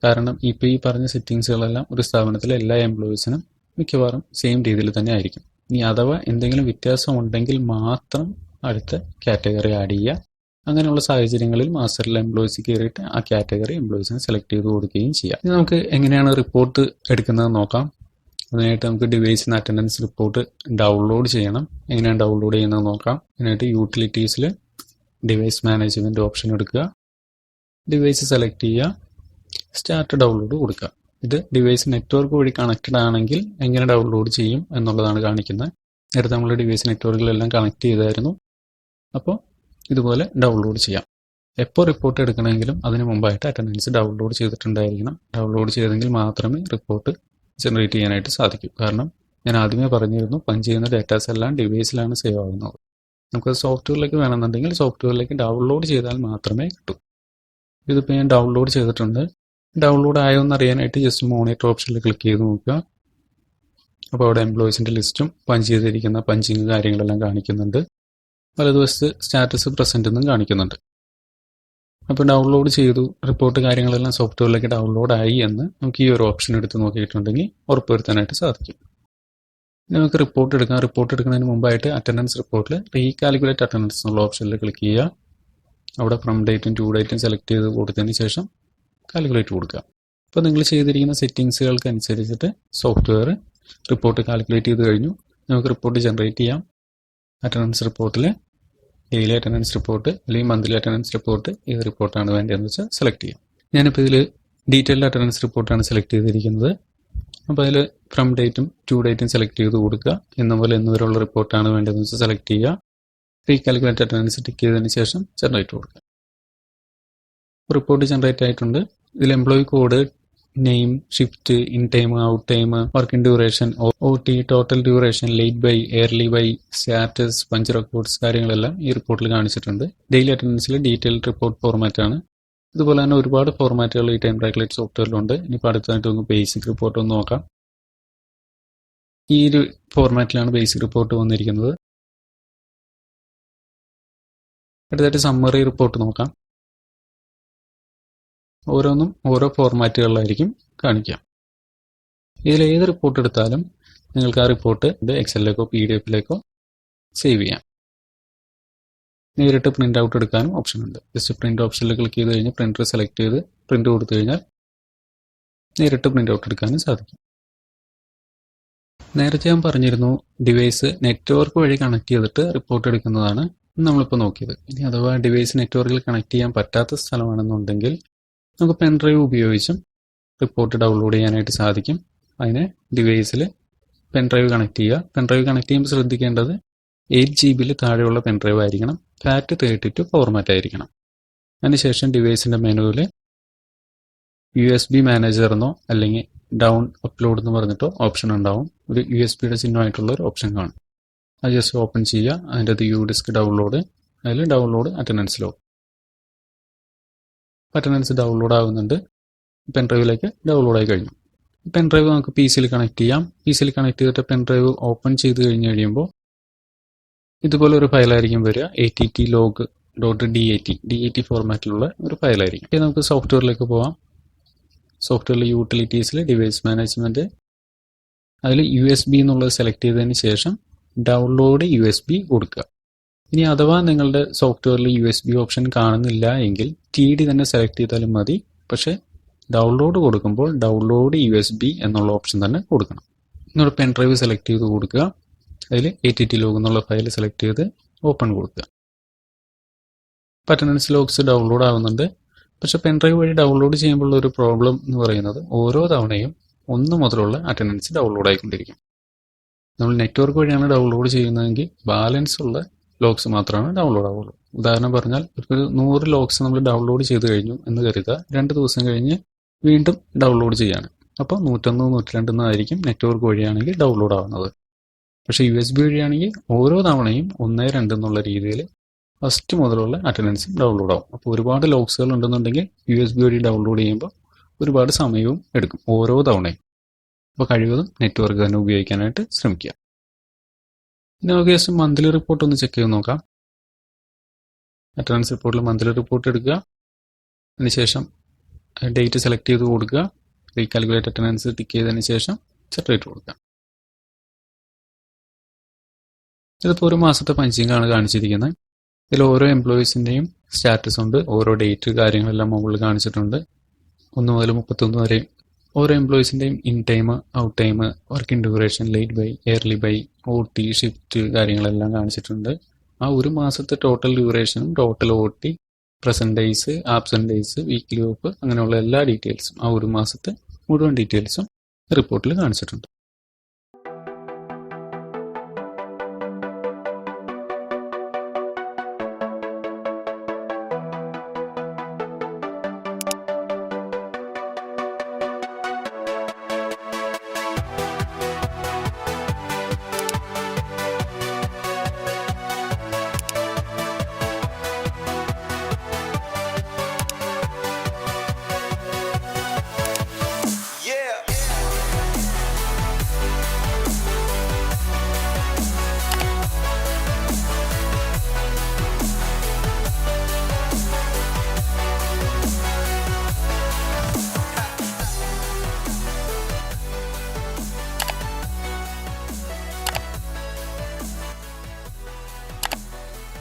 കാരണം ഇപ്പോൾ ഈ പറഞ്ഞ സെറ്റിങ്സുകളെല്ലാം ഒരു സ്ഥാപനത്തിലെ എല്ലാ എംപ്ലോയീസിനും മിക്കവാറും സെയിം രീതിയിൽ തന്നെ ആയിരിക്കും. ഇനി അഥവാ എന്തെങ്കിലും വ്യത്യാസം ഉണ്ടെങ്കിൽ മാത്രം അടുത്ത കാറ്റഗറി ആഡ് ചെയ്യുക. അങ്ങനെയുള്ള സാഹചര്യങ്ങളിൽ മാസ്റ്ററിൽ എംപ്ലോയീസ് കയറിയിട്ട് ആ കാറ്റഗറി എംപ്ലോയീസിനെ സെലക്ട് ചെയ്ത് കൊടുക്കുകയും ചെയ്യാം. ഇനി നമുക്ക് എങ്ങനെയാണ് റിപ്പോർട്ട് എടുക്കുന്നത് നോക്കാം. അതിനായിട്ട് നമുക്ക് ഡിവൈസിന് അറ്റൻഡൻസ് റിപ്പോർട്ട് ഡൗൺലോഡ് ചെയ്യണം. എങ്ങനെയാണ് ഡൗൺലോഡ് ചെയ്യുന്നത് നോക്കാം. അതിനായിട്ട് യൂട്ടിലിറ്റീസിൽ ഡിവൈസ് മാനേജ്മെൻറ്റ് ഓപ്ഷൻ എടുക്കുക, ഡിവൈസ് സെലക്ട് ചെയ്യുക, സ്റ്റാർട്ട് ഡൗൺലോഡ് കൊടുക്കുക. ഇത് ഡിവൈസ് നെറ്റ്വർക്ക് വഴി കണക്റ്റഡ് ആണെങ്കിൽ എങ്ങനെ ഡൗൺലോഡ് ചെയ്യും എന്നുള്ളതാണ് കാണിക്കുന്നത്. നേരത്തെ നമ്മൾ ഡിവൈസ് നെറ്റ്വർക്കിലെല്ലാം കണക്ട് ചെയ്തായിരുന്നു. അപ്പോൾ ഇതുപോലെ ഡൗൺലോഡ് ചെയ്യാം. എപ്പോൾ റിപ്പോർട്ട് എടുക്കണമെങ്കിലും അതിന് മുമ്പായിട്ട് അറ്റൻഡൻസ് ഡൗൺലോഡ് ചെയ്തിട്ടുണ്ടായിരിക്കണം. ഡൗൺലോഡ് ചെയ്തെങ്കിൽ മാത്രമേ റിപ്പോർട്ട് ജനറേറ്റ് ചെയ്യാനായിട്ട് സാധിക്കൂ. കാരണം ഞാൻ ആദ്യമേ പറഞ്ഞിരുന്നു, പഞ്ച് ചെയ്യുന്ന ഡേറ്റാസ് എല്ലാം ഡിവൈസിലാണ് സേവ് ആകുന്നത്. നമുക്ക് സോഫ്റ്റ്വെയറിലേക്ക് വേണമെന്നുണ്ടെങ്കിൽ സോഫ്റ്റ്വെയറിലേക്ക് ഡൗൺലോഡ് ചെയ്താൽ മാത്രമേ കിട്ടൂ. ഇതിപ്പോൾ ഞാൻ ഡൗൺലോഡ് ചെയ്തിട്ടുണ്ട്. ഡൗൺലോഡ് ആയോ എന്ന് അറിയാനായിട്ട് ജസ്റ്റ് മോണിറ്റർ ഓപ്ഷനിൽ ക്ലിക്ക് ചെയ്ത് നോക്കുക. അപ്പോൾ അവിടെ എംപ്ലോയീസിൻ്റെ ലിസ്റ്റും പഞ്ച് ചെയ്തിരിക്കുന്ന പഞ്ചിങ് കാര്യങ്ങളെല്ലാം കാണിക്കുന്നുണ്ട്. വലതുവശത്ത് സ്റ്റാറ്റസ് പ്രസന്റ് എന്നും കാണിക്കുന്നുണ്ട്. അപ്പോൾ ഡൗൺലോഡ് ചെയ്തു, റിപ്പോർട്ട് കാര്യങ്ങളെല്ലാം സോഫ്റ്റ്വെയറിലേക്ക് ഡൗൺലോഡ് ആയി എന്ന് നമുക്ക് ഈ ഒരു ഓപ്ഷൻ എടുത്ത് നോക്കിയിട്ടുണ്ടെങ്കിൽ ഉറപ്പുവരുത്താനായിട്ട് സാധിക്കും. നമുക്ക് റിപ്പോർട്ട് എടുക്കാം. റിപ്പോർട്ട് എടുക്കുന്നതിന് മുമ്പായിട്ട് അറ്റൻഡൻസ് റിപ്പോർട്ടിൽ റീകാൽക്കുലേറ്റ് അറ്റൻഡൻസ് എന്നുള്ള ഓപ്ഷനിൽ ക്ലിക്ക് ചെയ്യുക. അവിടെ ഫ്രം ഡേറ്റും ടു ഡേറ്റും സെലക്ട് ചെയ്ത് കൊടുത്തതിന് ശേഷം കാൽക്കുലേറ്റ് കൊടുക്കുക. അപ്പോൾ നിങ്ങൾ ചെയ്തിരിക്കുന്ന സെറ്റിങ്സുകൾക്ക് അനുസരിച്ചിട്ട് സോഫ്റ്റ്വെയർ റിപ്പോർട്ട് കാൽക്കുലേറ്റ് ചെയ്ത് കഴിഞ്ഞു. നമുക്ക് റിപ്പോർട്ട് ജനറേറ്റ് ചെയ്യാം. അറ്റൻഡൻസ് റിപ്പോർട്ടിൽ ഡെയിലി അറ്റൻഡൻസ് റിപ്പോർട്ട് അല്ലെങ്കിൽ മന്ത്ലി അറ്റൻഡൻസ് റിപ്പോർട്ട് ഏത് റിപ്പോർട്ടാണ് വേണ്ടതെന്ന് വെച്ചാൽ സെലക്ട് ചെയ്യാം. ഞാനിപ്പോൾ ഇതിൽ ഡീറ്റെയിൽഡ് അറ്റൻഡൻസ് റിപ്പോർട്ടാണ് സെലക്ട് ചെയ്തിരിക്കുന്നത്. അപ്പോൾ അതിൽ ഫ്രം ഡേറ്റും ടു ഡേറ്റും സെലക്ട് ചെയ്ത് കൊടുക്കുക. എന്ന പോലെ വരെയുള്ള റിപ്പോർട്ടാണ് വേണ്ടതെന്ന് വെച്ചാൽ സെലക്ട് ചെയ്യുക. റീകാൽക്കുലേറ്റ് അറ്റൻഡൻസ് ടിക്ക് ചെയ്തതിന് ശേഷം ജനറേറ്റ് കൊടുക്കുക. റിപ്പോർട്ട് ജനറേറ്റ് ആയിട്ടുണ്ട്. ഇതിൽ employee code, name, shift, in time, out time, working duration, OT, total duration, late by, early by, status, punch records കാര്യങ്ങളെല്ലാം ഈ റിപ്പോർട്ടിൽ കാണിച്ചിട്ടുണ്ട്. ഡെയിലി അറ്റൻഡൻസിൽ ഡീറ്റെയിൽഡ് റിപ്പോർട്ട് ഫോർമാറ്റ് ആണ്. ഇതുപോലെ തന്നെ ഒരുപാട് ഫോർമാറ്റുകൾ ഈ ടൈം ട്രാക്കലേറ്റ് സോഫ്റ്റ്വെയറിലുണ്ട്. ഇനിയിപ്പോൾ അടുത്തായിട്ട് ഒന്ന് ബേസിക് റിപ്പോർട്ട് ഒന്ന് നോക്കാം. ഈ ഒരു ഫോർമാറ്റിലാണ് ബേസിക് റിപ്പോർട്ട് വന്നിരിക്കുന്നത്. അടുത്തായിട്ട് സമ്മറി റിപ്പോർട്ട് നോക്കാം. ഓരോന്നും ഓരോ ഫോർമാറ്റുകളിലായിരിക്കും കാണിക്കുക. ഇതിൽ ഏത് റിപ്പോർട്ട് എടുത്താലും നിങ്ങൾക്ക് ആ റിപ്പോർട്ട് എക്സലിലേക്കോ PDF-ലേക്കോ സേവ് ചെയ്യാം. നേരിട്ട് പ്രിന്റ് ഔട്ട് എടുക്കാനും ഓപ്ഷൻ ഉണ്ട്. ജസ്റ്റ് പ്രിന്റ് ഓപ്ഷനിൽ ക്ലിക്ക് ചെയ്ത് കഴിഞ്ഞ് പ്രിന്റർ സെലക്ട് ചെയ്ത് പ്രിന്റ് കൊടുത്തു കഴിഞ്ഞാൽ നേരിട്ട് പ്രിന്റ് ഔട്ട് എടുക്കാനും സാധിക്കും. നേരത്തെ ഞാൻ പറഞ്ഞിരുന്നു ഡിവൈസ് നെറ്റ്വർക്ക് വഴി കണക്ട് ചെയ്തിട്ട് റിപ്പോർട്ട് എടുക്കുന്നതാണ് നമ്മളിപ്പോൾ നോക്കിയത്. ഇനി അഥവാ ഡിവൈസ് നെറ്റ്വർക്കിൽ കണക്ട് ചെയ്യാൻ പറ്റാത്ത സ്ഥലമാണെന്നുണ്ടെങ്കിൽ നമുക്ക് പെൻഡ്രൈവ് ഉപയോഗിച്ചും റിപ്പോർട്ട് ഡൗൺലോഡ് ചെയ്യാനായിട്ട് സാധിക്കും. അതിന് ഡിവൈസിൽ പെൻഡ്രൈവ് കണക്ട് ചെയ്യുക. പെൻഡ്രൈവ് കണക്ട് ചെയ്യുമ്പോൾ ശ്രദ്ധിക്കേണ്ടത് 8 GB താഴെയുള്ള പെൻഡ്രൈവ് ആയിരിക്കണം. FAT32 ഫോർമാറ്റ് ആയിരിക്കണം. അതിനുശേഷം ഡിവൈസിൻ്റെ മെനുവിൽ USB മാനേജർ എന്നോ അല്ലെങ്കിൽ ഡൗൺ അപ്ലോഡ് എന്ന് പറഞ്ഞിട്ടോ ഓപ്ഷൻ ഉണ്ടാവും. ഒരു USB-യുടെ ചിഹ്നമായിട്ടുള്ള ഒരു ഓപ്ഷൻ കാണും. അത് ജസ്റ്റ് ഓപ്പൺ ചെയ്യുക. അതിൻ്റെ അത് UDisk ഡൗൺലോഡ്, അതിൽ download attendance log. Attendance download ആകുന്നുണ്ട്. പെൻഡ്രൈവിലേക്ക് ഡൗൺലോഡ് ആയി കഴിഞ്ഞു. പെൻഡ്രൈവ് നമുക്ക് PC-യിൽ കണക്ട് ചെയ്യാം. PC-യിൽ കണക്ട് ചെയ്തിട്ട് പെൻഡ്രൈവ് ഓപ്പൺ ചെയ്ത് കഴിഞ്ഞ് കഴിയുമ്പോൾ ഇതുപോലെ ഒരു ഫയലായിരിക്കും വരിക. ATTlog.dat ഫോർമാറ്റിലുള്ള ഒരു ഫയലായിരിക്കും. ഇനി നമുക്ക് സോഫ്റ്റ്വെയറിലേക്ക് പോവാം. സോഫ്റ്റ്വെയറിൽ യൂട്ടിലിറ്റീസിൽ ഡിവൈസ് മാനേജ്മെൻറ്റ്, അതിൽ USB എന്നുള്ളത് സെലക്ട് ചെയ്തതിന് ശേഷം ഡൗൺലോഡ് USB കൊടുക്കുക. ഇനി അഥവാ നിങ്ങളുടെ സോഫ്റ്റ്വെയറിൽ USB ഓപ്ഷൻ കാണുന്നില്ല എങ്കിൽ TD തന്നെ സെലക്ട് ചെയ്താലും മതി. പക്ഷേ ഡൗൺലോഡ് കൊടുക്കുമ്പോൾ ഡൗൺലോഡ് USB എന്നുള്ള ഓപ്ഷൻ തന്നെ കൊടുക്കണം. നിങ്ങളുടെ പെൻഡ്രൈവ് സെലക്ട് ചെയ്ത് കൊടുക്കുക. അതിൽ ATTlog എന്നുള്ള ഫയൽ സെലക്ട് ചെയ്ത് ഓപ്പൺ കൊടുക്കുക. അറ്റൻഡൻസ് ലോഗ്സ് ഡൗൺലോഡ് ആവുന്നുണ്ട്. പക്ഷെ പെൻഡ്രൈവ് വഴി ഡൗൺലോഡ് ചെയ്യുമ്പോൾ ഒരു പ്രോബ്ലം എന്ന് പറയുന്നത് ഓരോ തവണയും 1 മുതലുള്ള അറ്റൻഡൻസ് ഡൗൺലോഡ് ആയിക്കൊണ്ടിരിക്കും. നമ്മൾ നെറ്റ്വർക്ക് വഴിയാണ് ഡൗൺലോഡ് ചെയ്യുന്നതെങ്കിൽ ബാലൻസ് ഉള്ള ലോഗ്സ് മാത്രമാണ് ഡൗൺലോഡ് ആവുള്ളൂ. ഉദാഹരണം പറഞ്ഞാൽ ഒരു 100 ലോഗ്സ് നമ്മൾ ഡൗൺലോഡ് ചെയ്ത് കഴിഞ്ഞു എന്ന് കരുതുക. 2 ദിവസം കഴിഞ്ഞ് വീണ്ടും ഡൗൺലോഡ് ചെയ്യാണ്. അപ്പോൾ 101, 102 എന്നായിരിക്കും നെറ്റ്വർക്ക് വഴിയാണെങ്കിൽ ഡൗൺലോഡ് ആവുന്നത്. പക്ഷേ USB വഴിയാണെങ്കിൽ ഓരോ തവണയും 1, 2 എന്നുള്ള രീതിയിൽ ഫസ്റ്റ് മുതലുള്ള അറ്റൻഡൻസ് ഡൗൺലോഡ് ആവും. അപ്പോൾ ഒരുപാട് ലോഗ്സുകൾ ഉണ്ടെന്നുണ്ടെങ്കിൽ USB വഴി ഡൗൺലോഡ് ചെയ്യുമ്പോൾ ഒരുപാട് സമയവും എടുക്കും ഓരോ തവണയും. അപ്പോൾ കഴിവതും നെറ്റ്വർക്ക് തന്നെ ഉപയോഗിക്കാനായിട്ട് ശ്രമിക്കുക. ഇനി നമുക്ക് ജസ്റ്റ് മന്ത്ലി റിപ്പോർട്ട് ഒന്ന് ചെക്ക് ചെയ്ത് നോക്കാം. അറ്റൻഡൻസ് റിപ്പോർട്ടിൽ മന്ത്ലി റിപ്പോർട്ട് എടുക്കുക. അതിനുശേഷം ഡേറ്റ് സെലക്ട് ചെയ്ത് കൊടുക്കുക. റീകാൽക്കുലേറ്റ് അറ്റൻഡൻസ് ടിക്ക് ചെയ്തതിന് ശേഷം ജനറേറ്റ് കൊടുക്കുക. ഇതിപ്പോൾ ഒരു മാസത്തെ പഞ്ചിങ് ആണ് കാണിച്ചിരിക്കുന്നത്. ഇതിൽ ഓരോ എംപ്ലോയീസിൻ്റെയും സ്റ്റാറ്റസ് ഉണ്ട്, ഓരോ ഡേറ്റ് കാര്യങ്ങളെല്ലാം മുകളിൽ കാണിച്ചിട്ടുണ്ട്. 1 മുതൽ 31 വരെ ഓരോ എംപ്ലോയീസിൻ്റെയും in time, out time, working duration, late by, early by, OT, shift കാര്യങ്ങളെല്ലാം കാണിച്ചിട്ടുണ്ട്. ആ ഒരു മാസത്തെ ടോട്ടൽ ഡ്യൂറേഷനും total OT, present days, absent days, weekly off, അങ്ങനെയുള്ള എല്ലാ ഡീറ്റെയിൽസും ആ ഒരു മാസത്തെ മുഴുവൻ ഡീറ്റെയിൽസും റിപ്പോർട്ടിൽ കാണിച്ചിട്ടുണ്ട്.